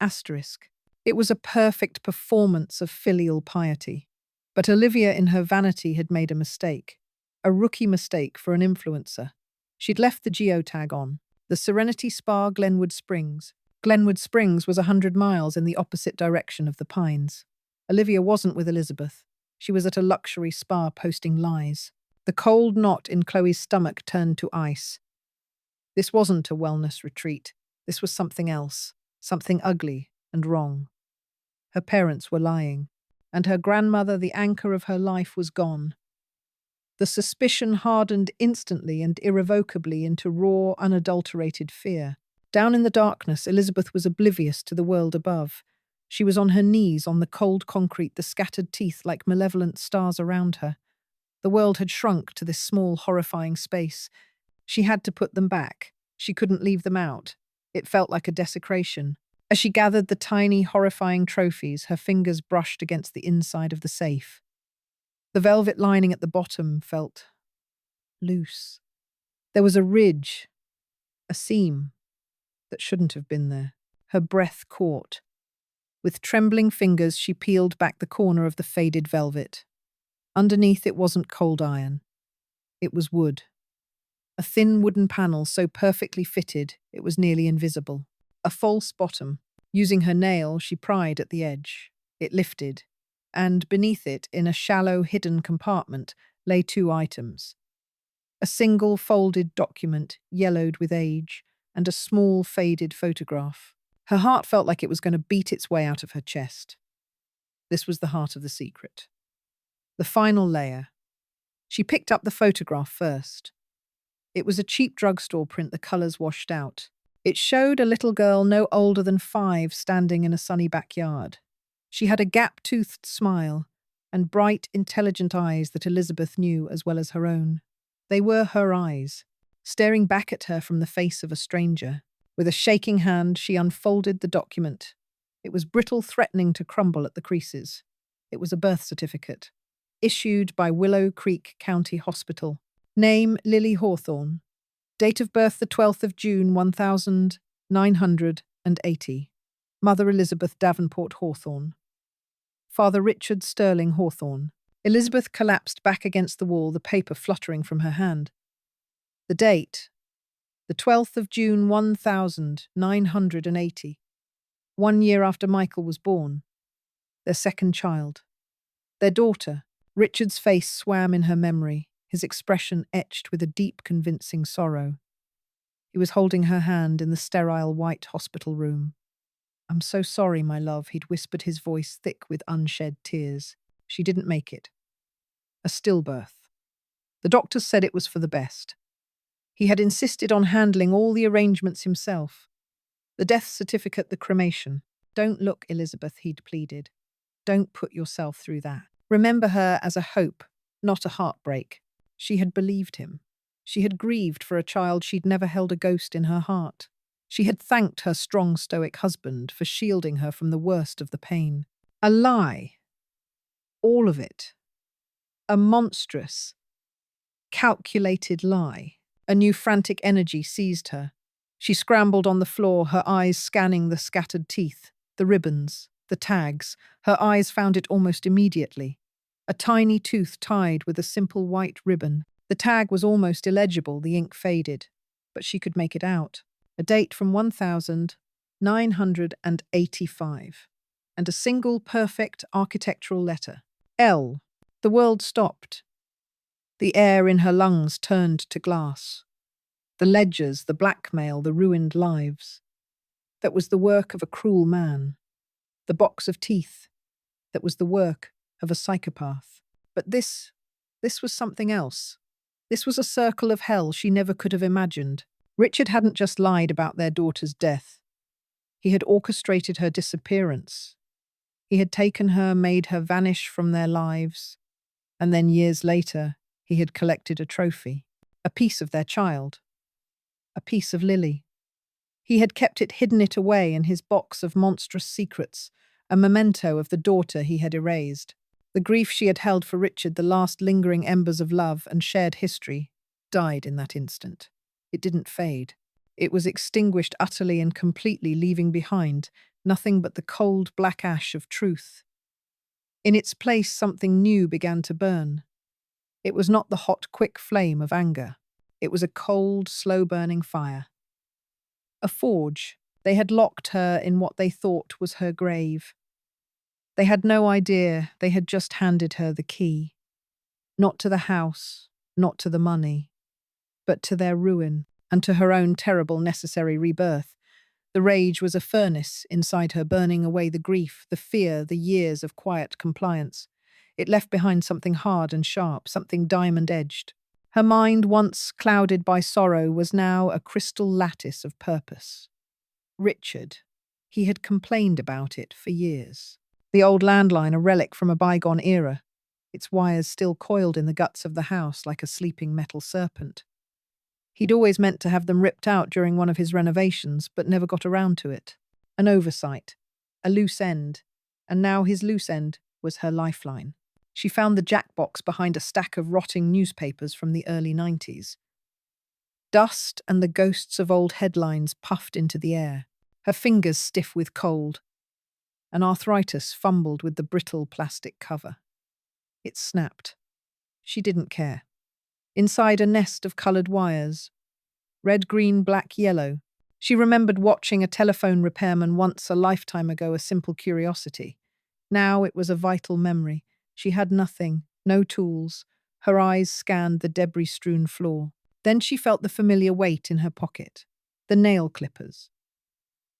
S1: Asterisk. It was a perfect performance of filial piety. But Olivia, in her vanity, had made a mistake. A rookie mistake for an influencer. She'd left the geotag on. The Serenity Spa, Glenwood Springs. Glenwood Springs was 100 miles in the opposite direction of the Pines. Olivia wasn't with Elizabeth. She was at a luxury spa posting lies. The cold knot in Chloe's stomach turned to ice. This wasn't a wellness retreat. This was something else. Something ugly and wrong. Her parents were lying, and her grandmother, the anchor of her life, was gone. The suspicion hardened instantly and irrevocably into raw, unadulterated fear. Down in the darkness, Elizabeth was oblivious to the world above. She was on her knees on the cold concrete, the scattered teeth like malevolent stars around her. The world had shrunk to this small, horrifying space. She had to put them back. She couldn't leave them out. It felt like a desecration. As she gathered the tiny, horrifying trophies, her fingers brushed against the inside of the safe. The velvet lining at the bottom felt loose. There was a ridge, a seam, that shouldn't have been there. Her breath caught. With trembling fingers, she peeled back the corner of the faded velvet. Underneath it wasn't cold iron. It was wood. A thin wooden panel so perfectly fitted it was nearly invisible. A false bottom. Using her nail, she pried at the edge. It lifted, and beneath it, in a shallow, hidden compartment, lay two items. A single folded document, yellowed with age, and a small, faded photograph. Her heart felt like it was going to beat its way out of her chest. This was the heart of the secret. The final layer. She picked up the photograph first. It was a cheap drugstore print, the colors washed out. It showed a little girl no older than 5 standing in a sunny backyard. She had a gap-toothed smile and bright, intelligent eyes that Elizabeth knew as well as her own. They were her eyes, staring back at her from the face of a stranger. With a shaking hand, she unfolded the document. It was brittle, threatening to crumble at the creases. It was a birth certificate, issued by Willow Creek County Hospital. Name, Lily Hawthorne. Date of birth, the 12th of June, 1980. Mother, Elizabeth Davenport Hawthorne. Father, Richard Sterling Hawthorne. Elizabeth collapsed back against the wall, the paper fluttering from her hand. The date, the 12th of June, 1980. 1 year after Michael was born. Their second child. Their daughter. Richard's face swam in her memory, his expression etched with a deep, convincing sorrow. He was holding her hand in the sterile white hospital room. "I'm so sorry, my love," he'd whispered, his voice thick with unshed tears. "She didn't make it. A stillbirth. The doctors said it was for the best. He had insisted on handling all the arrangements himself. The death certificate, the cremation. Don't look, Elizabeth," he'd pleaded. "Don't put yourself through that. Remember her as a hope, not a heartbreak." She had believed him. She had grieved for a child she'd never held a ghost in her heart. She had thanked her strong, stoic husband for shielding her from the worst of the pain. A lie. All of it. A monstrous, calculated lie. A new frantic energy seized her. She scrambled on the floor, her eyes scanning the scattered teeth, the ribbons, the tags. Her eyes found it almost immediately. A tiny tooth tied with a simple white ribbon. The tag was almost illegible, the ink faded, but she could make it out. A date from 1985, and a single perfect architectural letter. L. The world stopped. The air in her lungs turned to glass. The ledgers, the blackmail, the ruined lives. That was the work of a cruel man. The box of teeth. That was the work of a psychopath. But this was something else. This was a circle of hell she never could have imagined. Richard hadn't just lied about their daughter's death. He had orchestrated her disappearance. He had taken her, made her vanish from their lives, and then years later, he had collected a trophy, a piece of their child, a piece of Lily. He had kept it, hidden it away in his box of monstrous secrets, a memento of the daughter he had erased. The grief she had held for Richard, the last lingering embers of love and shared history, died in that instant. It didn't fade. It was extinguished utterly and completely, leaving behind nothing but the cold black ash of truth. In its place, something new began to burn. It was not the hot, quick flame of anger. It was a cold, slow-burning fire. A forge. They had locked her in what they thought was her grave. They had no idea they had just handed her the key. Not to the house, not to the money, but to their ruin and to her own terrible necessary rebirth. The rage was a furnace inside her, burning away the grief, the fear, the years of quiet compliance. It left behind something hard and sharp, something diamond-edged. Her mind, once clouded by sorrow, was now a crystal lattice of purpose. Richard. He had complained about it for years. The old landline, a relic from a bygone era, its wires still coiled in the guts of the house like a sleeping metal serpent. He'd always meant to have them ripped out during one of his renovations, but never got around to it. An oversight, a loose end, and now his loose end was her lifeline. She found the jackbox behind a stack of rotting newspapers from the early 90s. Dust and the ghosts of old headlines puffed into the air, her fingers stiff with cold. An arthritis fumbled with the brittle plastic cover. It snapped. She didn't care. Inside a nest of coloured wires. Red, green, black, yellow. She remembered watching a telephone repairman once a lifetime ago, a simple curiosity. Now it was a vital memory. She had nothing, no tools. Her eyes scanned the debris-strewn floor. Then she felt the familiar weight in her pocket. The nail clippers.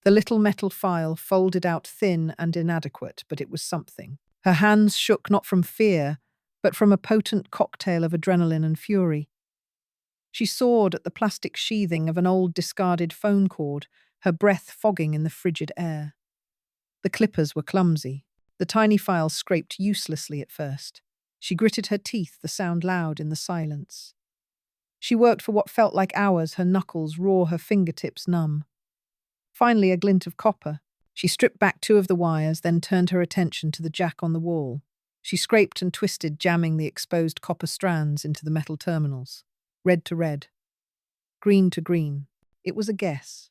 S1: The little metal file, folded out thin and inadequate, but it was something. Her hands shook not from fear, but from a potent cocktail of adrenaline and fury. She sawed at the plastic sheathing of an old discarded phone cord, her breath fogging in the frigid air. The clippers were clumsy. The tiny file scraped uselessly at first. She gritted her teeth, the sound loud in the silence. She worked for what felt like hours, her knuckles raw, her fingertips numb. Finally, a glint of copper. She stripped back 2 of the wires, then turned her attention to the jack on the wall. She scraped and twisted, jamming the exposed copper strands into the metal terminals. Red to red. Green to green. It was a guess.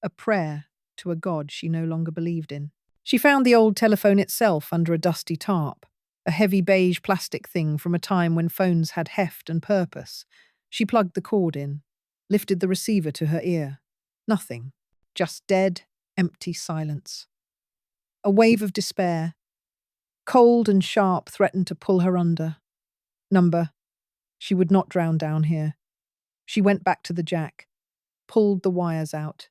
S1: A prayer to a god she no longer believed in. She found the old telephone itself under a dusty tarp, a heavy beige plastic thing from a time when phones had heft and purpose. She plugged the cord in, lifted the receiver to her ear. Nothing. Just dead, empty silence. A wave of despair, cold and sharp, threatened to pull her under. Number. She would not drown down here. She went back to the jack, pulled the wires out,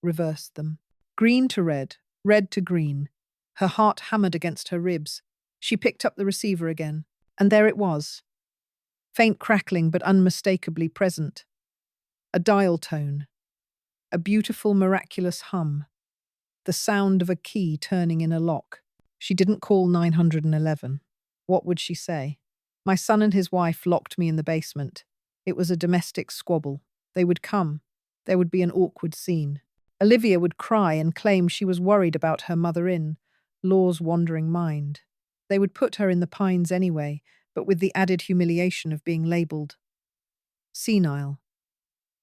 S1: reversed them. Green to red to green. Her heart hammered against her ribs. She picked up the receiver again, and there it was. Faint crackling, but unmistakably present. A dial tone. A beautiful, miraculous hum. The sound of a key turning in a lock. She didn't call 911. What would she say? My son and his wife locked me in the basement. It was a domestic squabble. They would come. There would be an awkward scene. Olivia would cry and claim she was worried about her mother-in, Law's wandering mind. They would put her in the Pines anyway, but with the added humiliation of being labelled senile.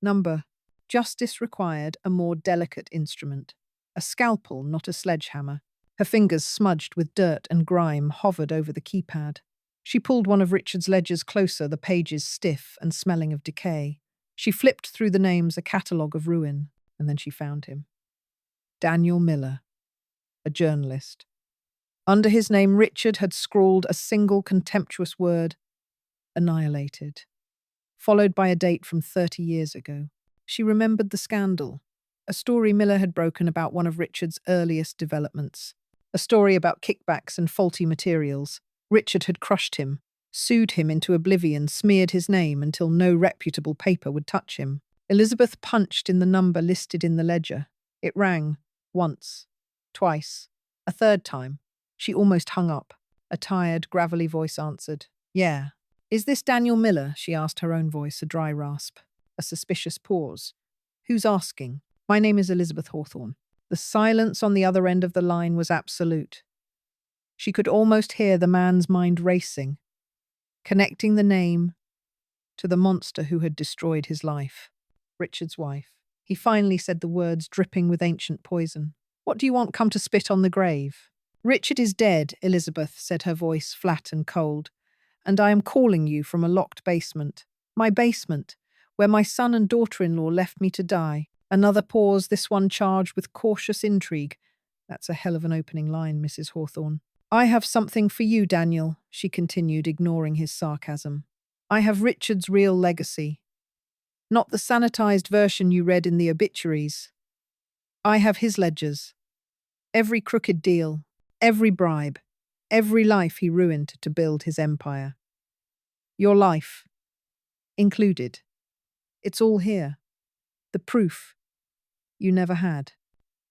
S1: Number. Justice required a more delicate instrument. A scalpel, not a sledgehammer. Her fingers, smudged with dirt and grime, hovered over the keypad. She pulled one of Richard's ledgers closer, the pages stiff and smelling of decay. She flipped through the names, a catalogue of ruin, and then she found him. Daniel Miller, a journalist. Under his name, Richard had scrawled a single contemptuous word, annihilated, followed by a date from 30 years ago. She remembered the scandal, a story Miller had broken about one of Richard's earliest developments, a story about kickbacks and faulty materials. Richard had crushed him, sued him into oblivion, smeared his name until no reputable paper would touch him. Elizabeth punched in the number listed in the ledger. It rang, once, twice, a third time. She almost hung up. A tired, gravelly voice answered. Yeah. Is this Daniel Miller? She asked, her own voice, a dry rasp. A suspicious pause. Who's asking? My name is Elizabeth Hawthorne. The silence on the other end of the line was absolute. She could almost hear the man's mind racing, connecting the name to the monster who had destroyed his life. Richard's wife. He finally said the words dripping with ancient poison. What do you want come to spit on the grave? Richard is dead, Elizabeth, said her voice flat and cold, and I am calling you from a locked basement. My basement, where my son and daughter-in-law left me to die. Another pause, this one charged with cautious intrigue. That's a hell of an opening line, Mrs. Hawthorne. I have something for you, Daniel, she continued, ignoring his sarcasm. I have Richard's real legacy. Not the sanitized version you read in the obituaries. I have his ledgers. Every crooked deal, every bribe, every life he ruined to build his empire. Your life, included. It's all here. The proof you never had.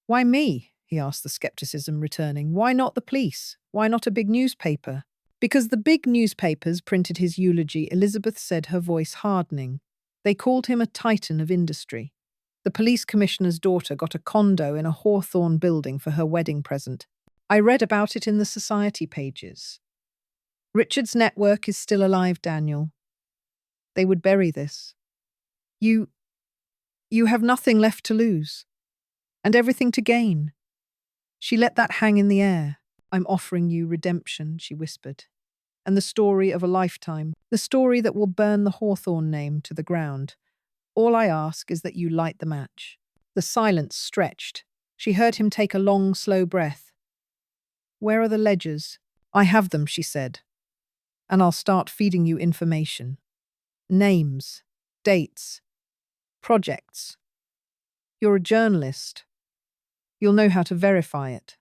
S1: Why me? He asked, the skepticism returning. Why not the police? Why not a big newspaper? Because the big newspapers printed his eulogy, Elizabeth said, her voice hardening. They called him a titan of industry. The police commissioner's daughter got a condo in a Hawthorne building for her wedding present. I read about it in the society pages. Richard's network is still alive, Daniel. They would bury this. You have nothing left to lose, and everything to gain. She let that hang in the air. I'm offering you redemption, she whispered, and the story of a lifetime, the story that will burn the Hawthorne name to the ground. All I ask is that you light the match. The silence stretched. She heard him take a long, slow breath. Where are the ledgers? I have them, she said, and I'll start feeding you information. Names, dates, projects. You're a journalist. You'll know how to verify it.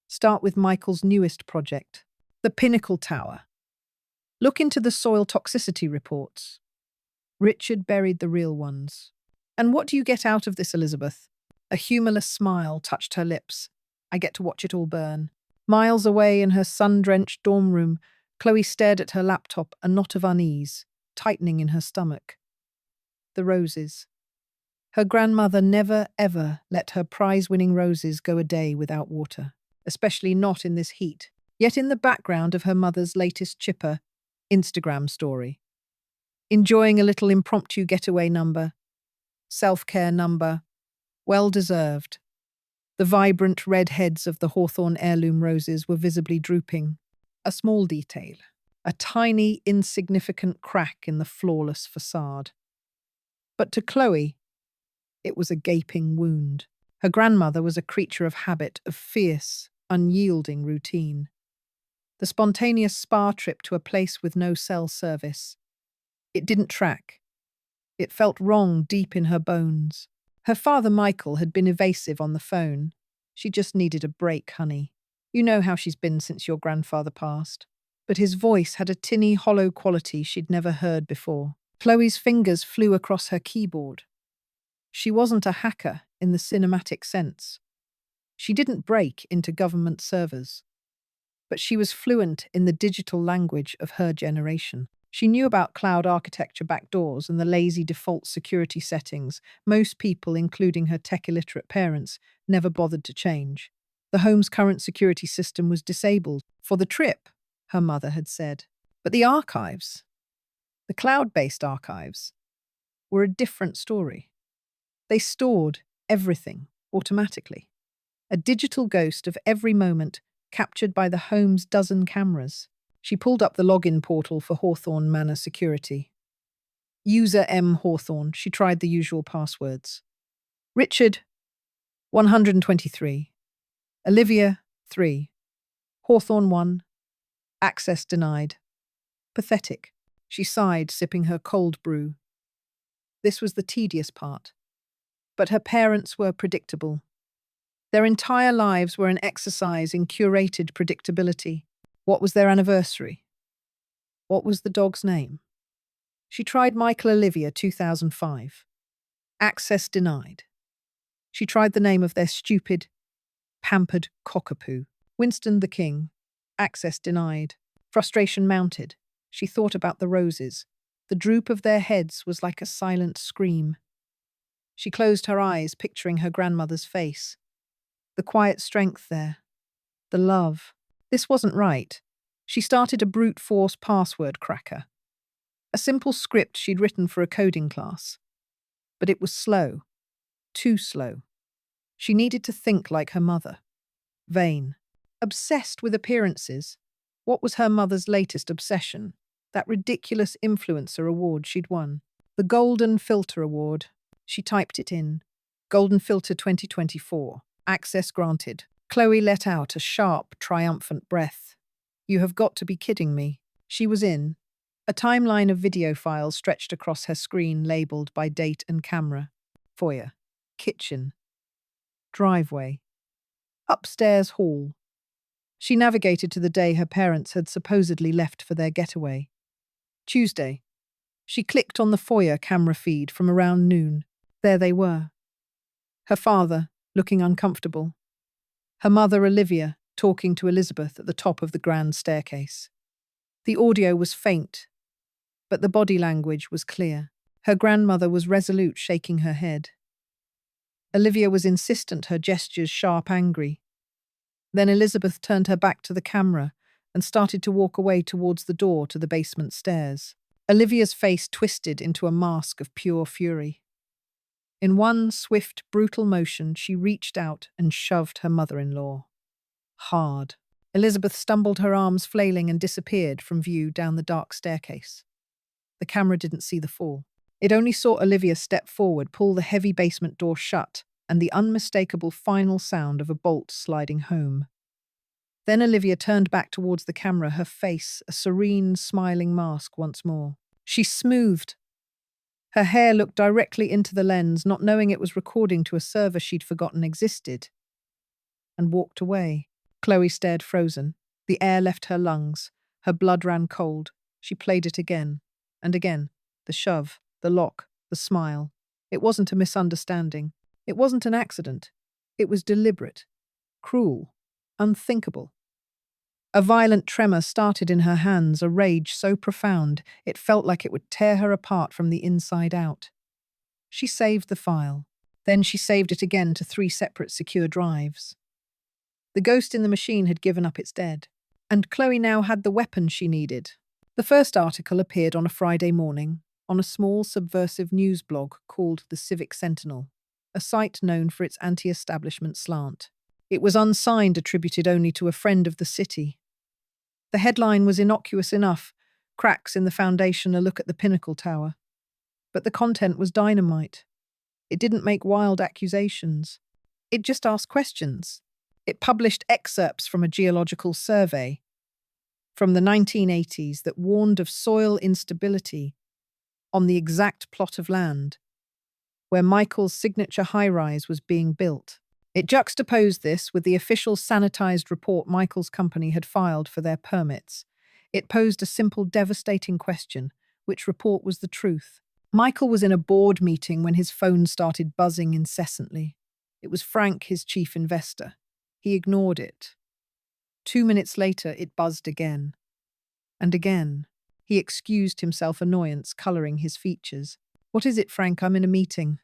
S1: Start with Michael's newest project, the Pinnacle Tower. Look into the soil toxicity reports. Richard buried the real ones. And what do you get out of this, Elizabeth? A humorless smile touched her lips. I get to watch it all burn. Miles away in her sun-drenched dorm room, Chloe stared at her laptop, a knot of unease tightening in her stomach. The roses. Her grandmother never, ever let her prize-winning roses go a day without water, especially not in this heat. Yet in the background of her mother's latest chipper Instagram story, enjoying a little impromptu getaway number, self-care number, well-deserved. The vibrant red heads of the Hawthorne heirloom roses were visibly drooping. A small detail, a tiny, insignificant crack in the flawless facade. But to Chloe, it was a gaping wound. Her grandmother was a creature of habit, of fierce, unyielding routine. The spontaneous spa trip to a place with no cell service. It didn't track. It felt wrong deep in her bones. Her father, Michael, had been evasive on the phone. She just needed a break, honey. You know how she's been since your grandfather passed. But his voice had a tinny, hollow quality she'd never heard before. Chloe's fingers flew across her keyboard. She wasn't a hacker in the cinematic sense. She didn't break into government servers. But she was fluent in the digital language of her generation. She knew about cloud architecture backdoors and the lazy default security settings most people, including her tech-illiterate parents, never bothered to change. The home's current security system was disabled for the trip, her mother had said. But the archives, the cloud-based archives, were a different story. They stored everything automatically. A digital ghost of every moment captured by the home's dozen cameras. She pulled up the login portal for Hawthorne Manor Security. User M. Hawthorne. She tried the usual passwords. Richard, 123. Olivia, 3. Hawthorne, 1. Access denied. Pathetic. She sighed, sipping her cold brew. This was the tedious part. But her parents were predictable. Their entire lives were an exercise in curated predictability. What was their anniversary? What was the dog's name? She tried Michael Olivia, 2005. Access denied. She tried the name of their stupid, pampered cockapoo. Winston the King. Access denied. Frustration mounted. She thought about the roses. The droop of their heads was like a silent scream. She closed her eyes, picturing her grandmother's face. The quiet strength there. The love. This wasn't right. She started a brute force password cracker. A simple script she'd written for a coding class. But it was slow. Too slow. She needed to think like her mother. Vain. Obsessed with appearances. What was her mother's latest obsession? That ridiculous influencer award she'd won. The Golden Filter Award. She typed it in. Golden Filter 2024. Access granted. Chloe let out a sharp, triumphant breath. You have got to be kidding me. She was in. A timeline of video files stretched across her screen labeled by date and camera. Foyer. Kitchen. Driveway. Upstairs hall. She navigated to the day her parents had supposedly left for their getaway. Tuesday. She clicked on the foyer camera feed from around noon. There they were. Her father, looking uncomfortable. Her mother, Olivia, talking to Elizabeth at the top of the grand staircase. The audio was faint, but the body language was clear. Her grandmother was resolute, shaking her head. Olivia was insistent, her gestures sharp, angry. Then Elizabeth turned her back to the camera and started to walk away towards the door to the basement stairs. Olivia's face twisted into a mask of pure fury. In one swift, brutal motion, she reached out and shoved her mother-in-law. Hard. Elizabeth stumbled, her arms flailing, and disappeared from view down the dark staircase. The camera didn't see the fall. It only saw Olivia step forward, pull the heavy basement door shut, and the unmistakable final sound of a bolt sliding home. Then Olivia turned back towards the camera, her face a serene, smiling mask once more. She smoothed. Her hair looked directly into the lens, not knowing it was recording to a server she'd forgotten existed, and walked away. Chloe stared, frozen. The air left her lungs. Her blood ran cold. She played it again and again. The shove, the lock, the smile. It wasn't a misunderstanding. It wasn't an accident. It was deliberate, cruel, unthinkable. A violent tremor started in her hands, a rage so profound it felt like it would tear her apart from the inside out. She saved the file. Then she saved it again to 3 separate secure drives. The ghost in the machine had given up its dead, and Chloe now had the weapon she needed. The first article appeared on a Friday morning on a small subversive news blog called The Civic Sentinel, a site known for its anti-establishment slant. It was unsigned, attributed only to a friend of the city. The headline was innocuous enough, cracks in the foundation, a look at the Pinnacle Tower. But the content was dynamite. It didn't make wild accusations. It just asked questions. It published excerpts from a geological survey from the 1980s that warned of soil instability on the exact plot of land where Michael's signature high-rise was being built. It juxtaposed this with the official sanitized report Michael's company had filed for their permits. It posed a simple, devastating question: which report was the truth? Michael was in a board meeting when his phone started buzzing incessantly. It was Frank, his chief investor. He ignored it. 2 minutes later, it buzzed again. And again. He excused himself, annoyance coloring his features. "What is it, Frank? I'm in a meeting."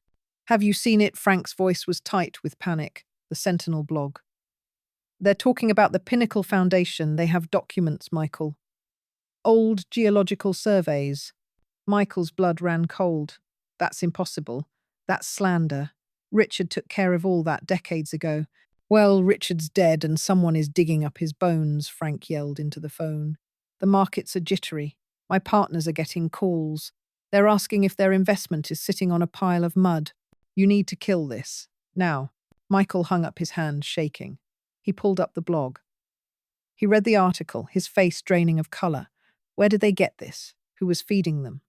S1: "Have you seen it?" Frank's voice was tight with panic. The Sentinel blog. "They're talking about the Pinnacle Foundation. They have documents, Michael. Old geological surveys." Michael's blood ran cold. "That's impossible. That's slander. Richard took care of all that decades ago." "Well, Richard's dead and someone is digging up his bones," Frank yelled into the phone. "The markets are jittery. My partners are getting calls. They're asking if their investment is sitting on a pile of mud. You need to kill this. Now." Michael hung up his hand, shaking. He pulled up the blog. He read the article, his face draining of color. Where did they get this? Who was feeding them?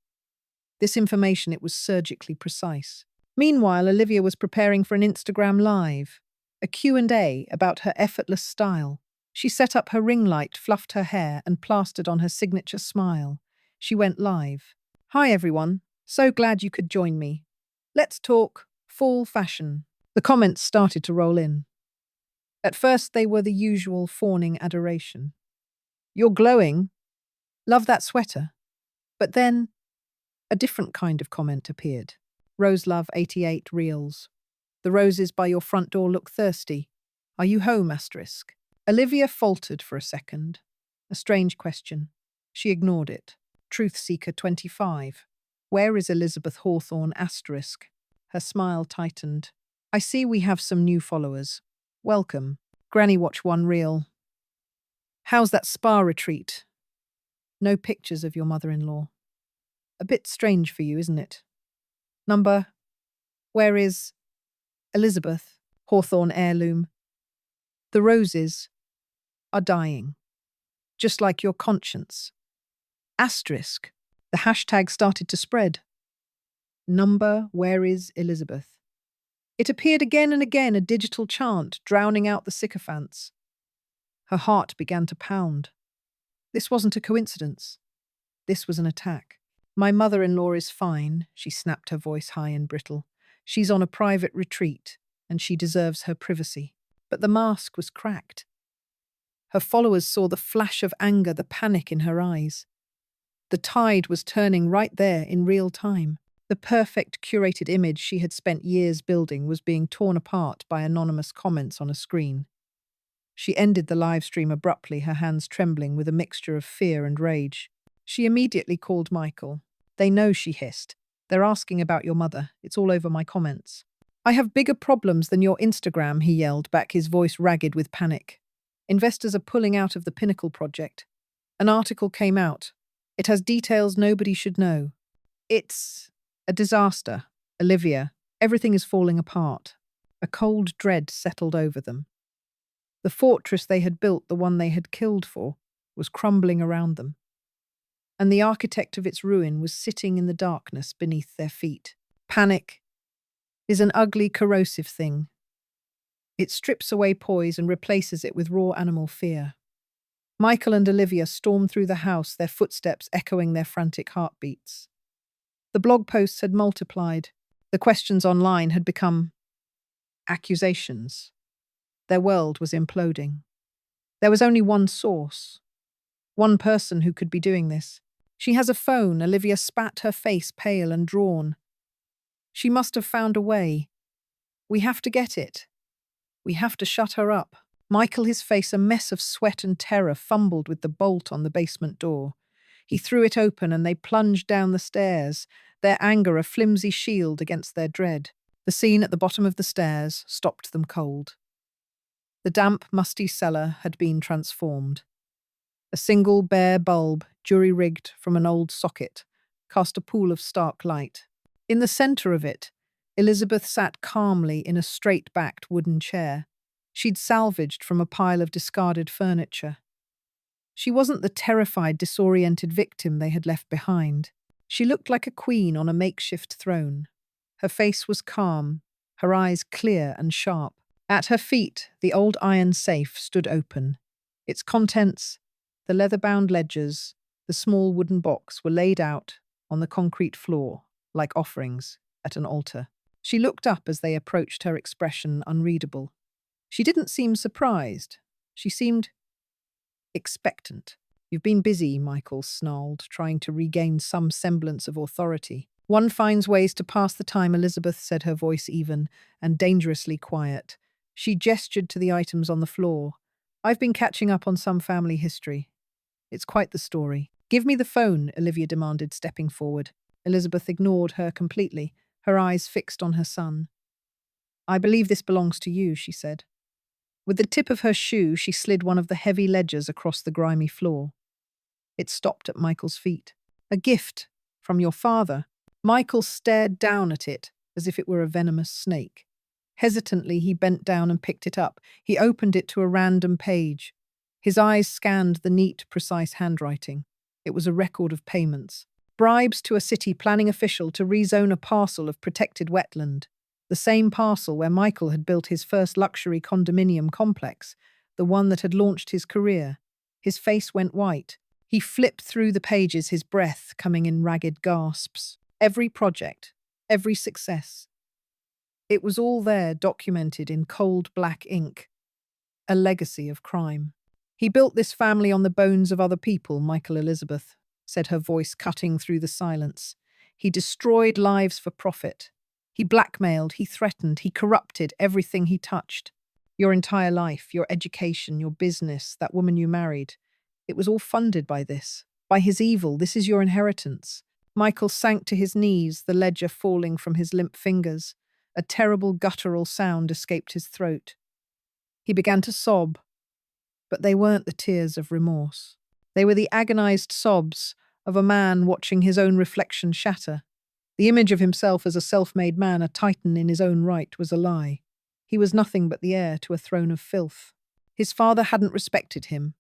S1: This information, it was surgically precise. Meanwhile, Olivia was preparing for an Instagram Live, a Q&A about her effortless style. She set up her ring light, fluffed her hair, and plastered on her signature smile. She went live. "Hi, everyone. So glad you could join me. Let's talk fall fashion." The comments started to roll in. At first, they were the usual fawning adoration. "You're glowing. Love that sweater." But then, a different kind of comment appeared. "Roselove 88 reels. The roses by your front door look thirsty. Are you home?" asterisk. Olivia faltered for a second. A strange question. She ignored it. Truth Seeker 25. Where is Elizabeth Hawthorne asterisk? Her smile tightened. I see we have some new followers. Welcome. Granny Watch One Reel. How's that spa retreat? No pictures of your mother-in-law. A bit strange for you, isn't it? Number. Where is Elizabeth Hawthorne heirloom? The roses are dying, just like your conscience. Asterisk. The hashtag started to spread. Number. Where is Elizabeth? It appeared again and again, a digital chant drowning out the sycophants. Her heart began to pound. This wasn't a coincidence. This was an attack. My mother-in-law is fine, she snapped, her voice high and brittle. She's on a private retreat, and she deserves her privacy. But the mask was cracked. Her followers saw the flash of anger, the panic in her eyes. The tide was turning right there in real time. The perfect curated image she had spent years building was being torn apart by anonymous comments on a screen. She ended the live stream abruptly, her hands trembling with a mixture of fear and rage. She immediately called Michael. They know, she hissed. They're asking about your mother. It's all over my comments. I have bigger problems than your Instagram, he yelled back, his voice ragged with panic. Investors are pulling out of the Pinnacle project. An article came out. It has details nobody should know. It's a disaster. Olivia, everything is falling apart. A cold dread settled over them. The fortress they had built, the one they had killed for, was crumbling around them. And the architect of its ruin was sitting in the darkness beneath their feet. Panic is an ugly, corrosive thing. It strips away poise and replaces it with raw animal fear. Michael and Olivia stormed through the house, their footsteps echoing their frantic heartbeats. The blog posts had multiplied. The questions online had become accusations. Their world was imploding. There was only one source. One person who could be doing this. She has a phone, Olivia spat, her face pale and drawn. She must have found a way. We have to get it. We have to shut her up. Michael, his face a mess of sweat and terror, fumbled with the bolt on the basement door. He threw it open and they plunged down the stairs, their anger a flimsy shield against their dread. The scene at the bottom of the stairs stopped them cold. The damp, musty cellar had been transformed. A single bare bulb, jury-rigged from an old socket, cast a pool of stark light. In the centre of it, Elizabeth sat calmly in a straight-backed wooden chair. She'd salvaged from a pile of discarded furniture. She wasn't the terrified, disoriented victim they had left behind. She looked like a queen on a makeshift throne. Her face was calm, her eyes clear and sharp. At her feet, the old iron safe stood open. Its contents, the leather-bound ledgers, the small wooden box, were laid out on the concrete floor, like offerings at an altar. She looked up as they approached, her expression unreadable. She didn't seem surprised. She seemed expectant. You've been busy, Michael snarled, trying to regain some semblance of authority. One finds ways to pass the time, Elizabeth said, her voice even and dangerously quiet. She gestured to the items on the floor. I've been catching up on some family history. It's quite the story. Give me the phone, Olivia demanded, stepping forward. Elizabeth ignored her completely, her eyes fixed on her son. I believe this belongs to you, she said. With the tip of her shoe, she slid one of the heavy ledgers across the grimy floor. It stopped at Michael's feet. A gift from your father. Michael stared down at it as if it were a venomous snake. Hesitantly, he bent down and picked it up. He opened it to a random page. His eyes scanned the neat, precise handwriting. It was a record of payments. Bribes to a city planning official to rezone a parcel of protected wetland. The same parcel where Michael had built his first luxury condominium complex, the one that had launched his career. His face went white. He flipped through the pages, his breath coming in ragged gasps. Every project, every success. It was all there, documented in cold black ink. A legacy of crime. He built this family on the bones of other people, Michael. Elizabeth said, her voice cutting through the silence. He destroyed lives for profit. He blackmailed, he threatened, he corrupted everything he touched. Your entire life, your education, your business, that woman you married. It was all funded by this, By his evil, this is your inheritance. Michael sank to his knees, the ledger falling from his limp fingers. A terrible guttural sound escaped his throat. He began to sob, but they weren't the tears of remorse. They were the agonized sobs of a man watching his own reflection shatter. The image of himself as a self-made man, a titan in his own right, was a lie. He was nothing but the heir to a throne of filth. His father hadn't respected him.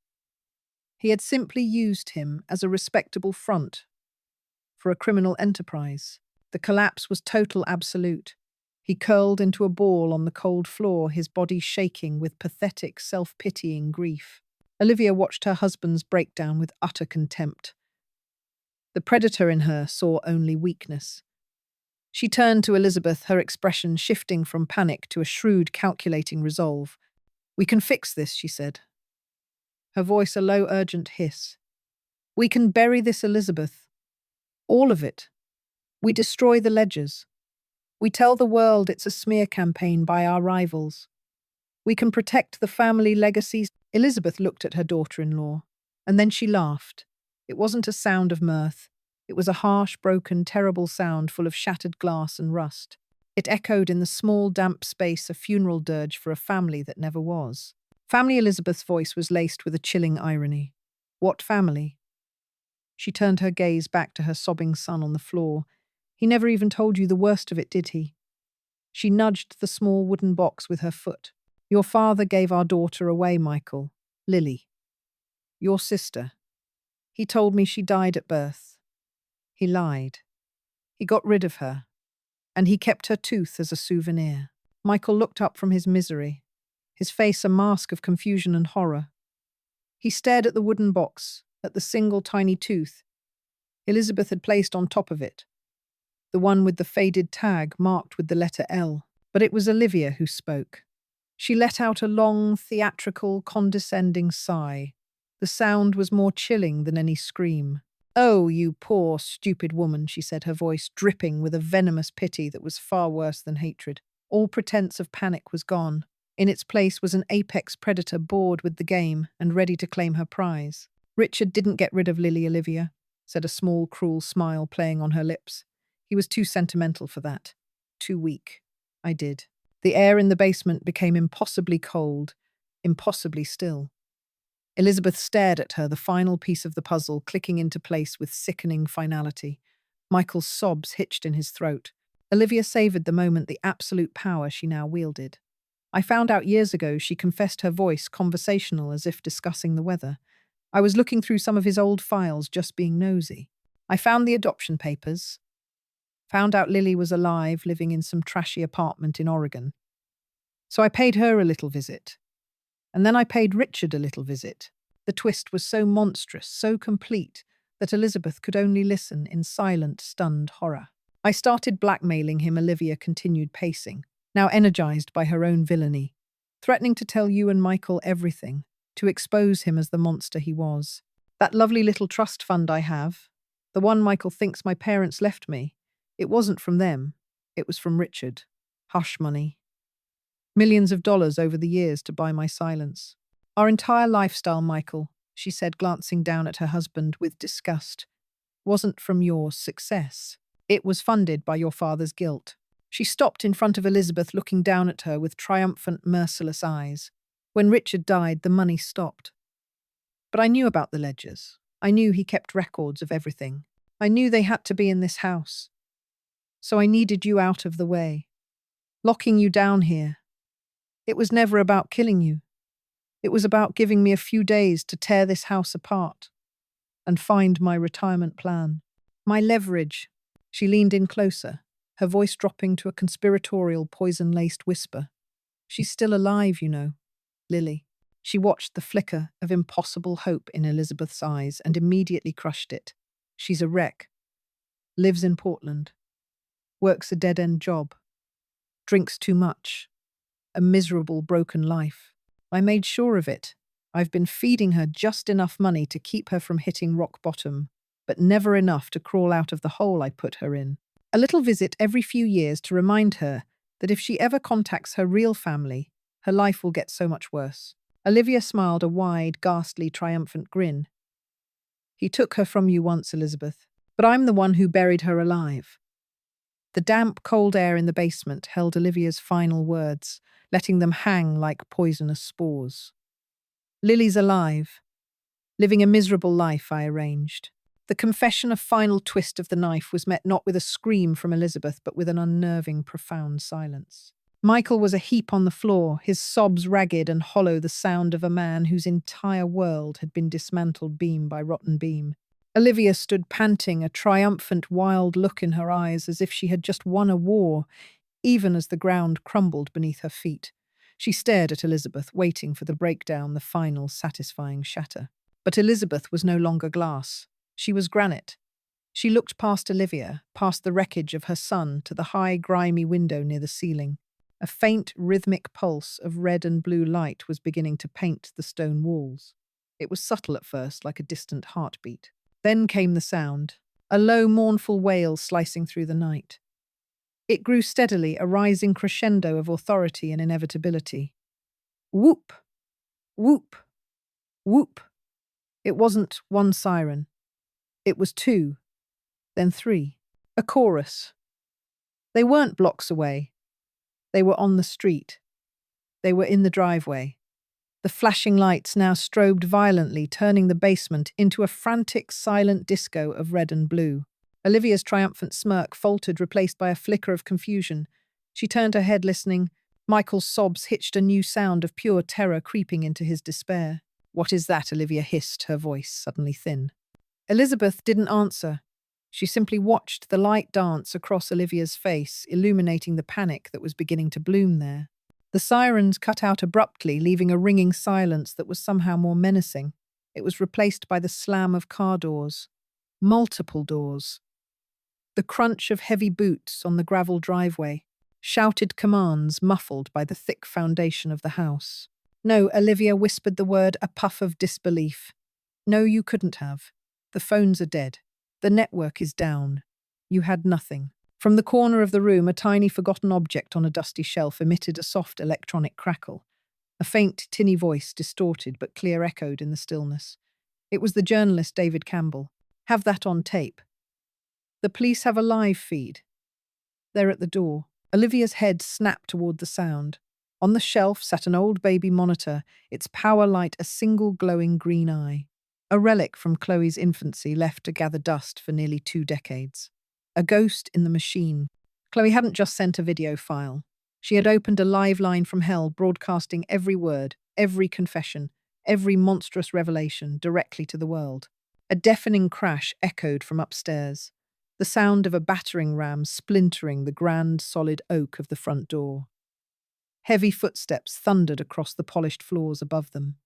S1: He had simply used him as a respectable front for a criminal enterprise. The collapse was total, absolute. He curled into a ball on the cold floor, his body shaking with pathetic, self-pitying grief. Olivia watched her husband's breakdown with utter contempt. The predator in her saw only weakness. She turned to Elizabeth, her expression shifting from panic to a shrewd, calculating resolve. "We can fix this," she said. Her voice a low, urgent hiss. "We can bury this, Elizabeth. All of it. We destroy the ledgers. We tell the world it's a smear campaign by our rivals. We can protect the family legacies." Elizabeth looked at her daughter-in-law, and then she laughed. It wasn't a sound of mirth. It was a harsh, broken, terrible sound full of shattered glass and rust. It echoed in the small, damp space, a funeral dirge for a family that never was. Family. Elizabeth's voice was laced with a chilling irony. What family? She turned her gaze back to her sobbing son on the floor. He never even told you the worst of it, did he? She nudged the small wooden box with her foot. Your father gave our daughter away, Michael. Lily. Your sister. He told me she died at birth. He lied. He got rid of her. And he kept her tooth as a souvenir. Michael looked up from his misery, his face a mask of confusion and horror. He stared at the wooden box, at the single tiny tooth Elizabeth had placed on top of it, the one with the faded tag marked with the letter L. But it was Olivia who spoke. She let out a long, theatrical, condescending sigh. The sound was more chilling than any scream. "Oh, you poor, stupid woman," she said, her voice dripping with a venomous pity that was far worse than hatred. All pretense of panic was gone. In its place was an apex predator bored with the game and ready to claim her prize. "Richard didn't get rid of Lily, Olivia," said a small, cruel smile playing on her lips. "He was too sentimental for that. Too weak. I did." The air in the basement became impossibly cold, impossibly still. Elizabeth stared at her, the final piece of the puzzle clicking into place with sickening finality. Michael's sobs hitched in his throat. Olivia savoured the moment, the absolute power she now wielded. "I found out years ago," she confessed, her voice conversational as if discussing the weather. "I was looking through some of his old files, just being nosy. I found the adoption papers. Found out Lily was alive, living in some trashy apartment in Oregon. So I paid her a little visit. And then I paid Richard a little visit." The twist was so monstrous, so complete, that Elizabeth could only listen in silent, stunned horror. "I started blackmailing him," Olivia continued, pacing, now energized by her own villainy, "threatening to tell you and Michael everything, to expose him as the monster he was. That lovely little trust fund I have, the one Michael thinks my parents left me, it wasn't from them, it was from Richard. Hush money. Millions of dollars over the years to buy my silence. Our entire lifestyle, Michael," she said, glancing down at her husband with disgust, "wasn't from your success. It was funded by your father's guilt." She stopped in front of Elizabeth, looking down at her with triumphant, merciless eyes. "When Richard died, the money stopped. But I knew about the ledgers. I knew he kept records of everything. I knew they had to be in this house. So I needed you out of the way. Locking you down here. It was never about killing you. It was about giving me a few days to tear this house apart and find my retirement plan. My leverage." She leaned in closer, her voice dropping to a conspiratorial, poison-laced whisper. "She's still alive, you know, Lily." She watched the flicker of impossible hope in Elizabeth's eyes and immediately crushed it. "She's a wreck. Lives in Portland. Works a dead-end job. Drinks too much. A miserable, broken life. I made sure of it. I've been feeding her just enough money to keep her from hitting rock bottom, but never enough to crawl out of the hole I put her in. A little visit every few years to remind her that if she ever contacts her real family, her life will get so much worse." Olivia smiled a wide, ghastly, triumphant grin. He took her from you once, Elizabeth, but I'm the one who buried her alive. The damp, cold air in the basement held Olivia's final words, letting them hang like poisonous spores. Lily's alive, living a miserable life, I arranged. The confession, a final twist of the knife, was met not with a scream from Elizabeth, but with an unnerving, profound silence. Michael was a heap on the floor, his sobs ragged and hollow, the sound of a man whose entire world had been dismantled beam by rotten beam. Olivia stood panting, a triumphant, wild look in her eyes, as if she had just won a war, even as the ground crumbled beneath her feet. She stared at Elizabeth, waiting for the breakdown, the final, satisfying shatter. But Elizabeth was no longer glass. She was granite. She looked past Olivia, past the wreckage of her son, to the high, grimy window near the ceiling. A faint, rhythmic pulse of red and blue light was beginning to paint the stone walls. It was subtle at first, like a distant heartbeat. Then came the sound, a low, mournful wail slicing through the night. It grew steadily, a rising crescendo of authority and inevitability. Whoop! Whoop! Whoop! It wasn't one siren. It was two, then three. A chorus. They weren't blocks away. They were on the street. They were in the driveway. The flashing lights now strobed violently, turning the basement into a frantic, silent disco of red and blue. Olivia's triumphant smirk faltered, replaced by a flicker of confusion. She turned her head, listening. Michael's sobs hitched a new sound of pure terror creeping into his despair. "What is that?" Olivia hissed, her voice suddenly thin. Elizabeth didn't answer. She simply watched the light dance across Olivia's face, illuminating the panic that was beginning to bloom there. The sirens cut out abruptly, leaving a ringing silence that was somehow more menacing. It was replaced by the slam of car doors. Multiple doors. The crunch of heavy boots on the gravel driveway. Shouted commands muffled by the thick foundation of the house. "No," Olivia whispered the word, a puff of disbelief. "No, you couldn't have. The phones are dead. The network is down. You had nothing." From the corner of the room, a tiny forgotten object on a dusty shelf emitted a soft electronic crackle. A faint, tinny voice, distorted but clear, echoed in the stillness. It was the journalist David Campbell. "Have that on tape. The police have a live feed. They're at the door." Olivia's head snapped toward the sound. On the shelf sat an old baby monitor, its power light a single glowing green eye. A relic from Chloe's infancy, left to gather dust for nearly 2 decades. A ghost in the machine. Chloe hadn't just sent a video file. She had opened a live line from hell, broadcasting every word, every confession, every monstrous revelation directly to the world. A deafening crash echoed from upstairs, the sound of a battering ram splintering the grand, solid oak of the front door. Heavy footsteps thundered across the polished floors above them.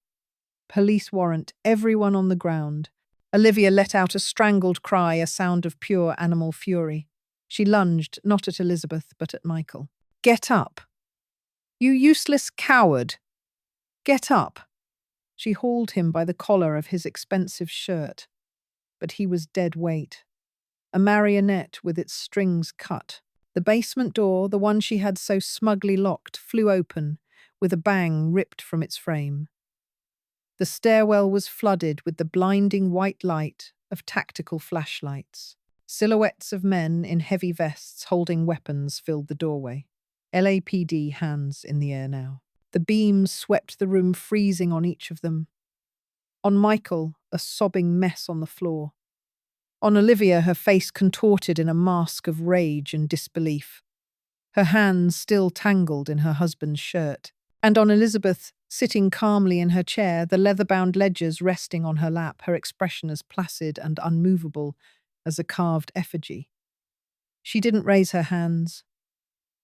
S1: Police warrant, everyone on the ground. Olivia let out a strangled cry, a sound of pure animal fury. She lunged, not at Elizabeth, but at Michael. "Get up! You useless coward! Get up!" She hauled him by the collar of his expensive shirt. But he was dead weight. A marionette with its strings cut. The basement door, the one she had so smugly locked, flew open, with a bang ripped from its frame. The stairwell was flooded with the blinding white light of tactical flashlights. Silhouettes of men in heavy vests holding weapons filled the doorway. LAPD hands in the air now. The beams swept the room, freezing on each of them. On Michael, a sobbing mess on the floor. On Olivia, her face contorted in a mask of rage and disbelief. Her hands still tangled in her husband's shirt. And on Elizabeth, sitting calmly in her chair, the leather-bound ledgers resting on her lap, her expression as placid and unmovable as a carved effigy. She didn't raise her hands.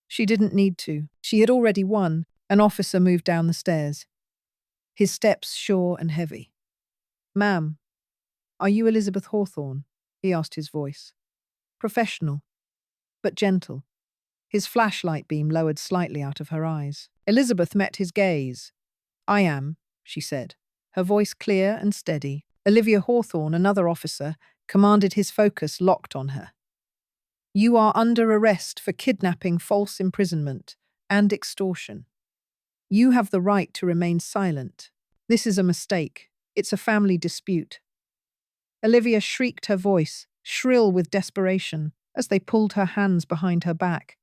S1: She didn't need to. She had already won. An officer moved down the stairs, his steps sure and heavy. "Ma'am, are you Elizabeth Hawthorne?" he asked, his voice. Professional, but gentle. His flashlight beam lowered slightly out of her eyes. Elizabeth met his gaze. "I am," she said, her voice clear and steady. Olivia Hawthorne, another officer, commanded, his focus locked on her. "You are under arrest for kidnapping, false imprisonment, and extortion. You have the right to remain silent. This is a mistake. It's a family dispute." Olivia shrieked, her voice shrill with desperation, as they pulled her hands behind her back.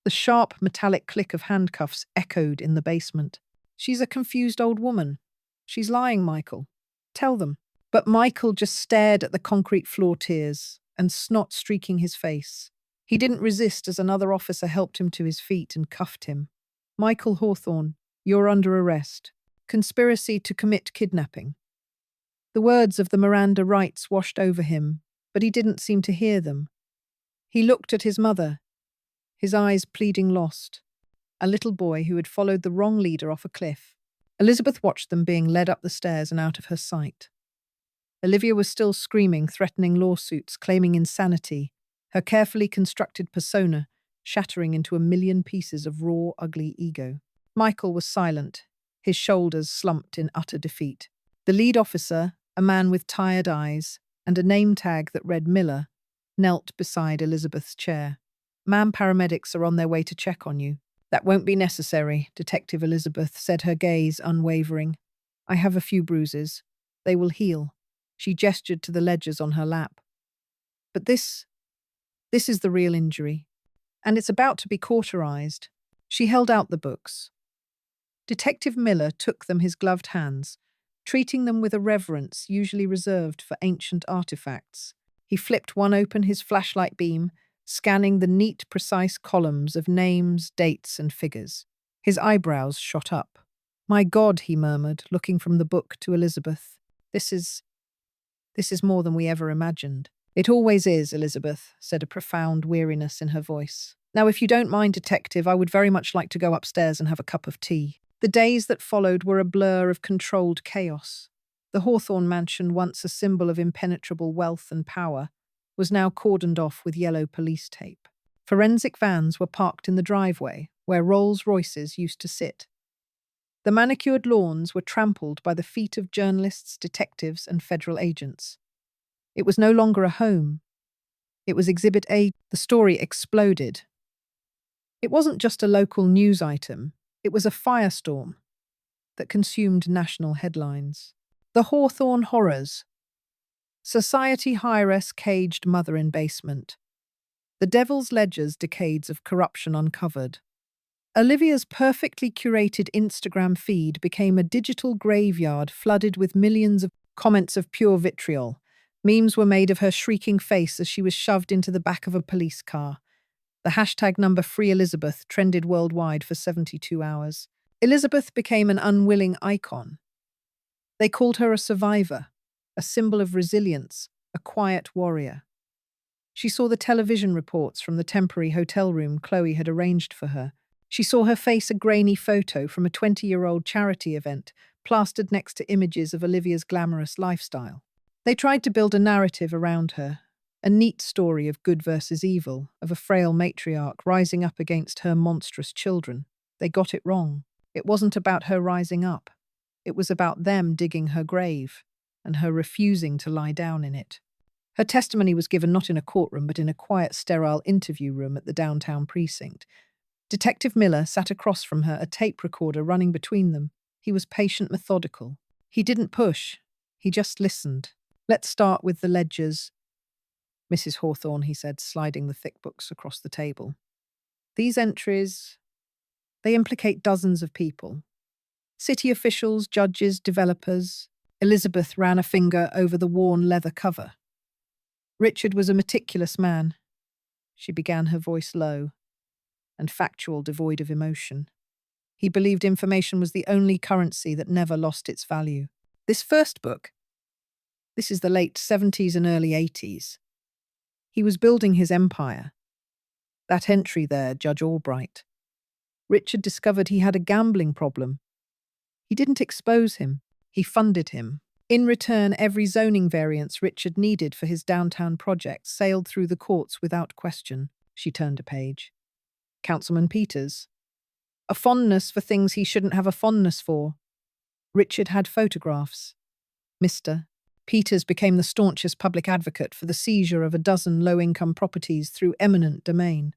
S1: The sharp, metallic click of handcuffs echoed in the basement. "She's a confused old woman. She's lying, Michael. Tell them." But Michael just stared at the concrete floor, tears and snot streaking his face. He didn't resist as another officer helped him to his feet and cuffed him. "Michael Hawthorne, you're under arrest. Conspiracy to commit kidnapping." The words of the Miranda rights washed over him, but he didn't seem to hear them. He looked at his mother, his eyes pleading lost. A little boy who had followed the wrong leader off a cliff. Elizabeth watched them being led up the stairs and out of her sight. Olivia was still screaming, threatening lawsuits, claiming insanity, her carefully constructed persona shattering into a million pieces of raw, ugly ego. Michael was silent, his shoulders slumped in utter defeat. The lead officer, a man with tired eyes and a name tag that read Miller, knelt beside Elizabeth's chair. "Ma'am, paramedics are on their way to check on you." "That won't be necessary," Detective Elizabeth said, her gaze unwavering. "I have a few bruises. They will heal." She gestured to the ledgers on her lap. "But this is the real injury. And it's about to be cauterized." She held out the books. Detective Miller took them his gloved hands, treating them with a reverence usually reserved for ancient artifacts. He flipped one open, his flashlight beam, scanning the neat, precise columns of names, dates, and figures. His eyebrows shot up. "My God," he murmured, looking from the book to Elizabeth. This is more than we ever imagined." "It always is," Elizabeth said, a profound weariness in her voice. "Now, if you don't mind, Detective, I would very much like to go upstairs and have a cup of tea." The days that followed were a blur of controlled chaos. The Hawthorne mansion, once a symbol of impenetrable wealth and power, was now cordoned off with yellow police tape. Forensic vans were parked in the driveway, where Rolls-Royces used to sit. The manicured lawns were trampled by the feet of journalists, detectives, and federal agents. It was no longer a home. It was Exhibit A. The story exploded. It wasn't just a local news item. It was a firestorm that consumed national headlines. The Hawthorne Horrors. Society heiress caged mother in basement. The Devil's Ledger's decades of corruption uncovered. Olivia's perfectly curated Instagram feed became a digital graveyard flooded with millions of comments of pure vitriol. Memes were made of her shrieking face as she was shoved into the back of a police car. The hashtag number #FreeElizabeth trended worldwide for 72 hours. Elizabeth became an unwilling icon. They called her a survivor, a symbol of resilience, a quiet warrior. She saw the television reports from the temporary hotel room Chloe had arranged for her. She saw her face a grainy photo from a 20-year-old charity event, plastered next to images of Olivia's glamorous lifestyle. They tried to build a narrative around her, a neat story of good versus evil, of a frail matriarch rising up against her monstrous children. They got it wrong. It wasn't about her rising up. It was about them digging her grave, and her refusing to lie down in it. Her testimony was given not in a courtroom, but in a quiet, sterile interview room at the downtown precinct. Detective Miller sat across from her, a tape recorder running between them. He was patient, methodical. He didn't push. He just listened. "Let's start with the ledgers." "Mrs. Hawthorne," he said, sliding the thick books across the table. "These entries, they implicate dozens of people. City officials, judges, developers." Elizabeth ran a finger over the worn leather cover. "Richard was a meticulous man." She began, her voice low and factual, devoid of emotion. "He believed information was the only currency that never lost its value. This first book, this is the late 70s and early 80s. He was building his empire. That entry there, Judge Albright. Richard discovered he had a gambling problem. He didn't expose him. He funded him. In return, every zoning variance Richard needed for his downtown project sailed through the courts without question." She turned a page. "Councilman Peters. A fondness for things he shouldn't have a fondness for. Richard had photographs. Mr. Peters became the staunchest public advocate for the seizure of a dozen low-income properties through eminent domain.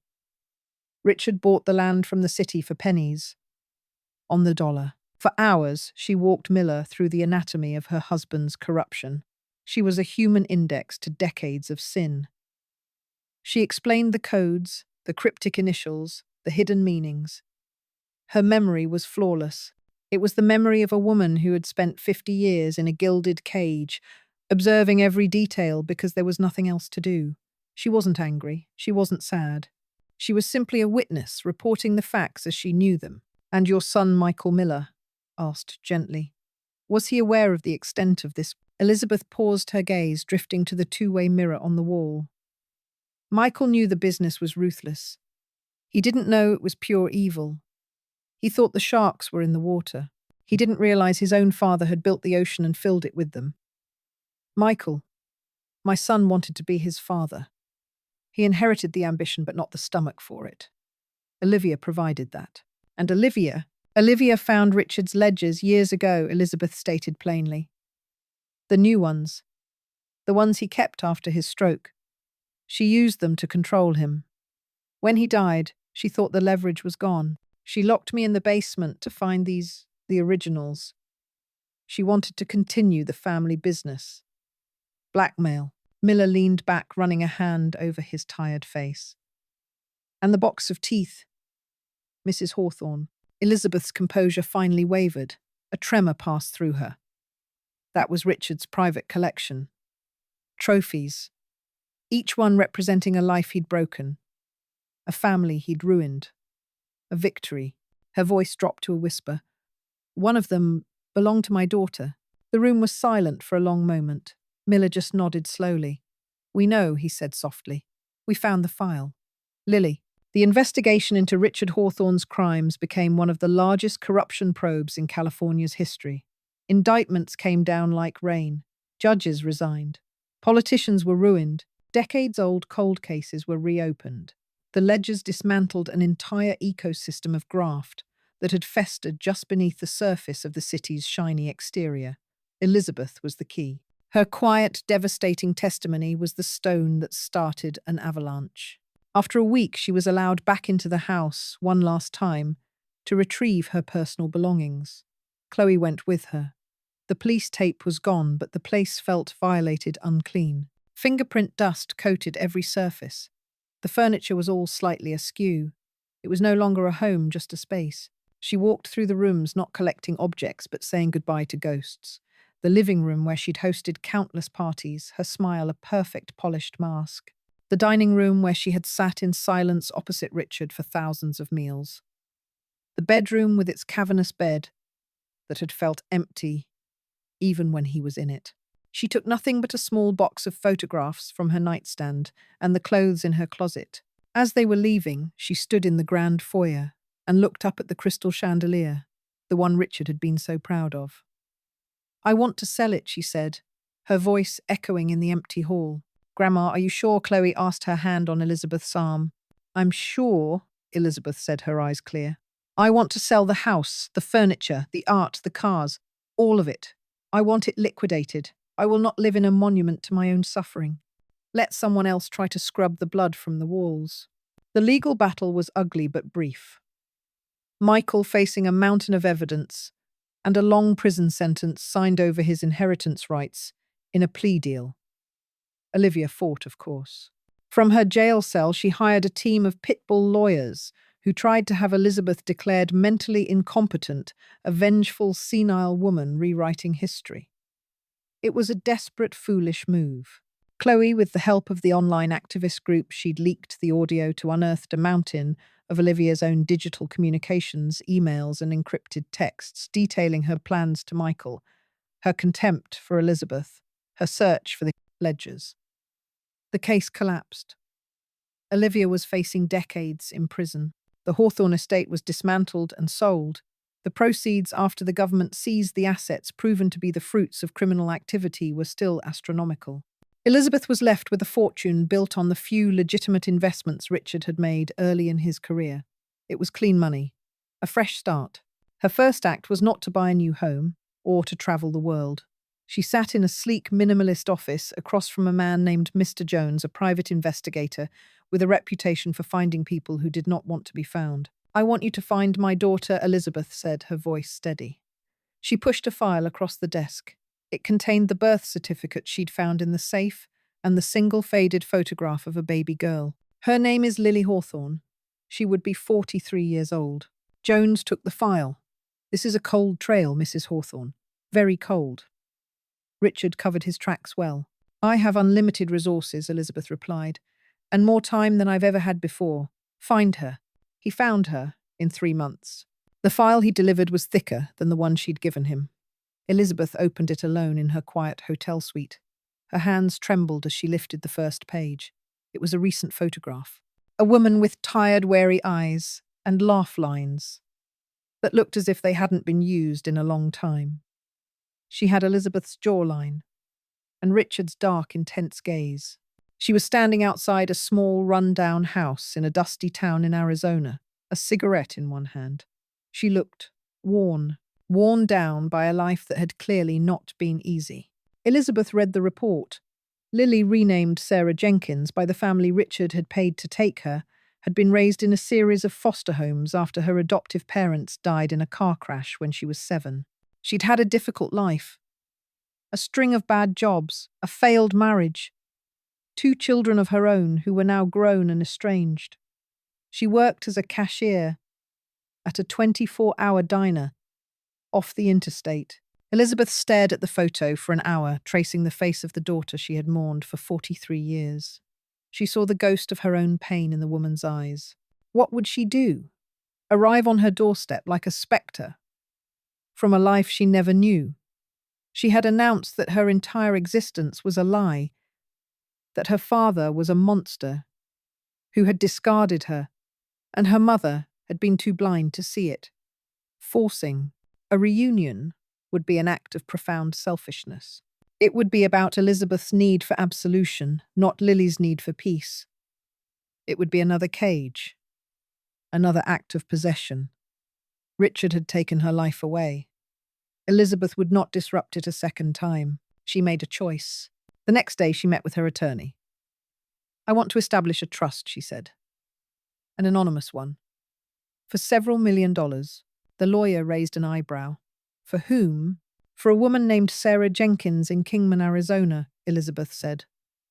S1: Richard bought the land from the city for pennies. On the dollar. For hours, she walked Miller through the anatomy of her husband's corruption. She was a human index to decades of sin. She explained the codes, the cryptic initials, the hidden meanings. Her memory was flawless. It was the memory of a woman who had spent 50 years in a gilded cage, observing every detail because there was nothing else to do. She wasn't angry. She wasn't sad. She was simply a witness, reporting the facts as she knew them. "And your son, Michael Miller?" asked gently. "Was he aware of the extent of this?" Elizabeth paused, her gaze drifting to the two-way mirror on the wall. Michael knew the business was ruthless. He didn't know it was pure evil. He thought the sharks were in the water. He didn't realize his own father had built the ocean and filled it with them. "Michael, my son wanted to be his father. He inherited the ambition but not the stomach for it. Olivia provided that. And Olivia found Richard's ledgers years ago," Elizabeth stated plainly. "The new ones. The ones he kept after his stroke. She used them to control him. When he died, she thought the leverage was gone. She locked me in the basement to find the originals. She wanted to continue the family business." Blackmail. Miller leaned back, running a hand over his tired face. "And the box of teeth?" "Mrs. Hawthorne." Elizabeth's composure finally wavered. A tremor passed through her. "That was Richard's private collection. Trophies. Each one representing a life he'd broken. A family he'd ruined. A victory." Her voice dropped to a whisper. "One of them belonged to my daughter." The room was silent for a long moment. Miller just nodded slowly. "We know," he said softly. "We found the file." Lily. The investigation into Richard Hawthorne's crimes became one of the largest corruption probes in California's history. Indictments came down like rain. Judges resigned. Politicians were ruined. Decades-old cold cases were reopened. The ledgers dismantled an entire ecosystem of graft that had festered just beneath the surface of the city's shiny exterior. Elizabeth was the key. Her quiet, devastating testimony was the stone that started an avalanche. After a week, she was allowed back into the house, one last time, to retrieve her personal belongings. Chloe went with her. The police tape was gone, but the place felt violated, unclean. Fingerprint dust coated every surface. The furniture was all slightly askew. It was no longer a home, just a space. She walked through the rooms, not collecting objects, but saying goodbye to ghosts. The living room where she'd hosted countless parties, her smile a perfect polished mask. The dining room where she had sat in silence opposite Richard for thousands of meals. The bedroom with its cavernous bed that had felt empty even when he was in it. She took nothing but a small box of photographs from her nightstand and the clothes in her closet. As they were leaving, she stood in the grand foyer and looked up at the crystal chandelier, the one Richard had been so proud of. "I want to sell it," she said, her voice echoing in the empty hall. "Grandma, are you sure?" Chloe asked, her hand on Elizabeth's arm. "I'm sure," Elizabeth said, her eyes clear. "I want to sell the house, the furniture, the art, the cars, all of it. I want it liquidated. I will not live in a monument to my own suffering. Let someone else try to scrub the blood from the walls." The legal battle was ugly but brief. Michael facing a mountain of evidence and a long prison sentence signed over his inheritance rights in a plea deal. Olivia fought, of course. From her jail cell, she hired a team of pit bull lawyers who tried to have Elizabeth declared mentally incompetent, a vengeful, senile woman rewriting history. It was a desperate, foolish move. Chloe, with the help of the online activist group she'd leaked the audio to, unearthed a mountain of Olivia's own digital communications, emails, and encrypted texts detailing her plans to Michael, her contempt for Elizabeth, her search for the ledgers. The case collapsed. Olivia was facing decades in prison. The Hawthorne estate was dismantled and sold. The proceeds, after the government seized the assets proven to be the fruits of criminal activity, were still astronomical. Elizabeth was left with a fortune built on the few legitimate investments Richard had made early in his career. It was clean money, a fresh start. Her first act was not to buy a new home or to travel the world. She sat in a sleek, minimalist office across from a man named Mr. Jones, a private investigator with a reputation for finding people who did not want to be found. "I want you to find my daughter," Elizabeth said, her voice steady. She pushed a file across the desk. It contained the birth certificate she'd found in the safe and the single faded photograph of a baby girl. Her name is Lily Hawthorne. She would be 43 years old. Jones took the file. This is a cold trail, Mrs. Hawthorne. Very cold. Richard covered his tracks well. I have unlimited resources, Elizabeth replied, and more time than I've ever had before. Find her. He found her in 3 months. The file he delivered was thicker than the one she'd given him. Elizabeth opened it alone in her quiet hotel suite. Her hands trembled as she lifted the first page. It was a recent photograph. A woman with tired, wary eyes and laugh lines that looked as if they hadn't been used in a long time. She had Elizabeth's jawline and Richard's dark, intense gaze. She was standing outside a small, run-down house in a dusty town in Arizona, a cigarette in one hand. She looked worn down by a life that had clearly not been easy. Elizabeth read the report. Lily, renamed Sarah Jenkins by the family Richard had paid to take her, had been raised in a series of foster homes after her adoptive parents died in a car crash when she was 7. She'd had a difficult life. A string of bad jobs, a failed marriage, 2 children of her own who were now grown and estranged. She worked as a cashier at a 24-hour diner off the interstate. Elizabeth stared at the photo for an hour, tracing the face of the daughter she had mourned for 43 years. She saw the ghost of her own pain in the woman's eyes. What would she do? Arrive on her doorstep like a spectre from a life she never knew? She had announced that her entire existence was a lie, that her father was a monster who had discarded her, and her mother had been too blind to see it. Forcing a reunion would be an act of profound selfishness. It would be about Elizabeth's need for absolution, not Lily's need for peace. It would be another cage, another act of possession. Richard had taken her life away. Elizabeth would not disrupt it a second time. She made a choice. The next day she met with her attorney. I want to establish a trust, she said. An anonymous one. For several $1,000,000. The lawyer raised an eyebrow. For whom? For a woman named Sarah Jenkins in Kingman, Arizona, Elizabeth said.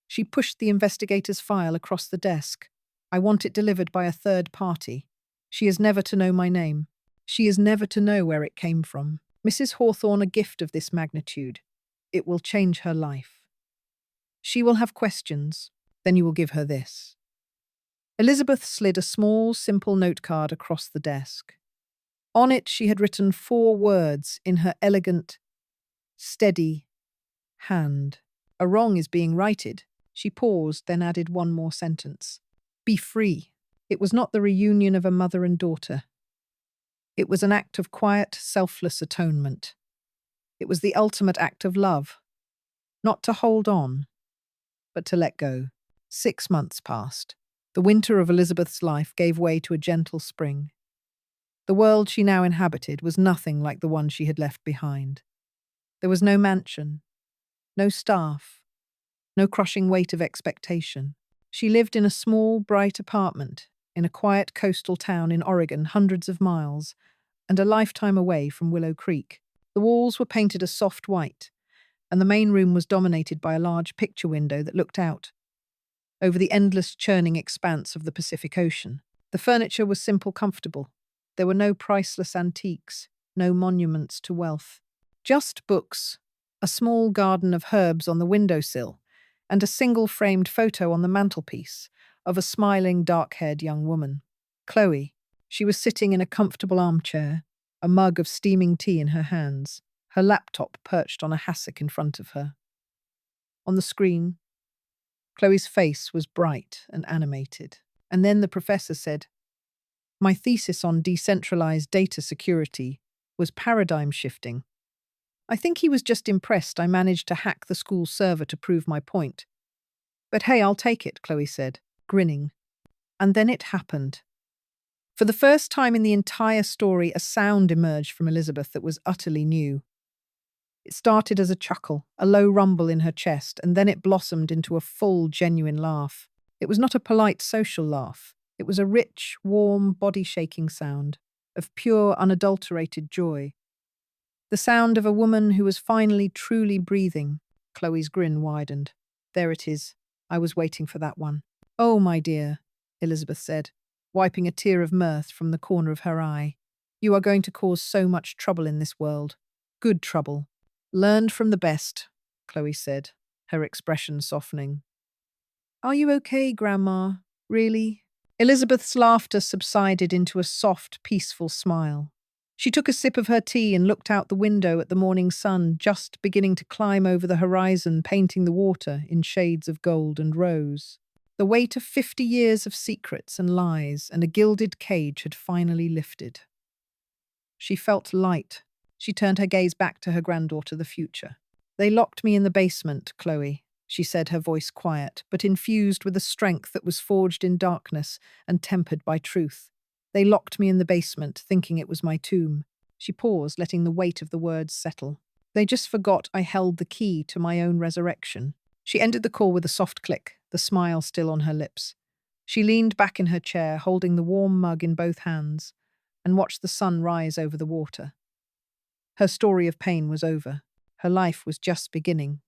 S1: She pushed the investigator's file across the desk. I want it delivered by a third party. She is never to know my name. She is never to know where it came from. Mrs. Hawthorne, a gift of this magnitude. It will change her life. She will have questions. Then you will give her this. Elizabeth slid a small, simple note card across the desk. On it, she had written 4 words in her elegant, steady hand. A wrong is being righted. She paused, then added one more sentence. Be free. It was not the reunion of a mother and daughter. It was an act of quiet, selfless atonement. It was the ultimate act of love. Not to hold on, but to let go. 6 months passed. The winter of Elizabeth's life gave way to a gentle spring. The world she now inhabited was nothing like the one she had left behind. There was no mansion, no staff, no crushing weight of expectation. She lived in a small, bright apartment in a quiet coastal town in Oregon, hundreds of miles, and a lifetime away from Willow Creek. The walls were painted a soft white, and the main room was dominated by a large picture window that looked out over the endless churning expanse of the Pacific Ocean. The furniture was simple, comfortable. There were no priceless antiques, no monuments to wealth. Just books, a small garden of herbs on the windowsill, and a single framed photo on the mantelpiece of a smiling, dark-haired young woman. Chloe. She was sitting in a comfortable armchair, a mug of steaming tea in her hands, her laptop perched on a hassock in front of her. On the screen, Chloe's face was bright and animated. And then the professor said, my thesis on decentralized data security was paradigm shifting. I think he was just impressed I managed to hack the school server to prove my point. But hey, I'll take it, Chloe said, grinning. And then it happened. For the first time in the entire story, a sound emerged from Elizabeth that was utterly new. It started as a chuckle, a low rumble in her chest, and then it blossomed into a full, genuine laugh. It was not a polite social laugh. It was a rich, warm, body-shaking sound of pure, unadulterated joy. The sound of a woman who was finally truly breathing. Chloe's grin widened. There it is. I was waiting for that one. Oh, my dear, Elizabeth said, wiping a tear of mirth from the corner of her eye. You are going to cause so much trouble in this world. Good trouble. Learned from the best, Chloe said, her expression softening. Are you okay, Grandma? Really? Elizabeth's laughter subsided into a soft, peaceful smile. She took a sip of her tea and looked out the window at the morning sun just beginning to climb over the horizon, painting the water in shades of gold and rose. The weight of 50 years of secrets and lies and a gilded cage had finally lifted. She felt light. She turned her gaze back to her granddaughter, the future. They locked me in the basement, Chloe, she said, her voice quiet, but infused with a strength that was forged in darkness and tempered by truth. They locked me in the basement, thinking it was my tomb. She paused, letting the weight of the words settle. They just forgot I held the key to my own resurrection. She ended the call with a soft click, the smile still on her lips. She leaned back in her chair, holding the warm mug in both hands, and watched the sun rise over the water. Her story of pain was over. Her life was just beginning.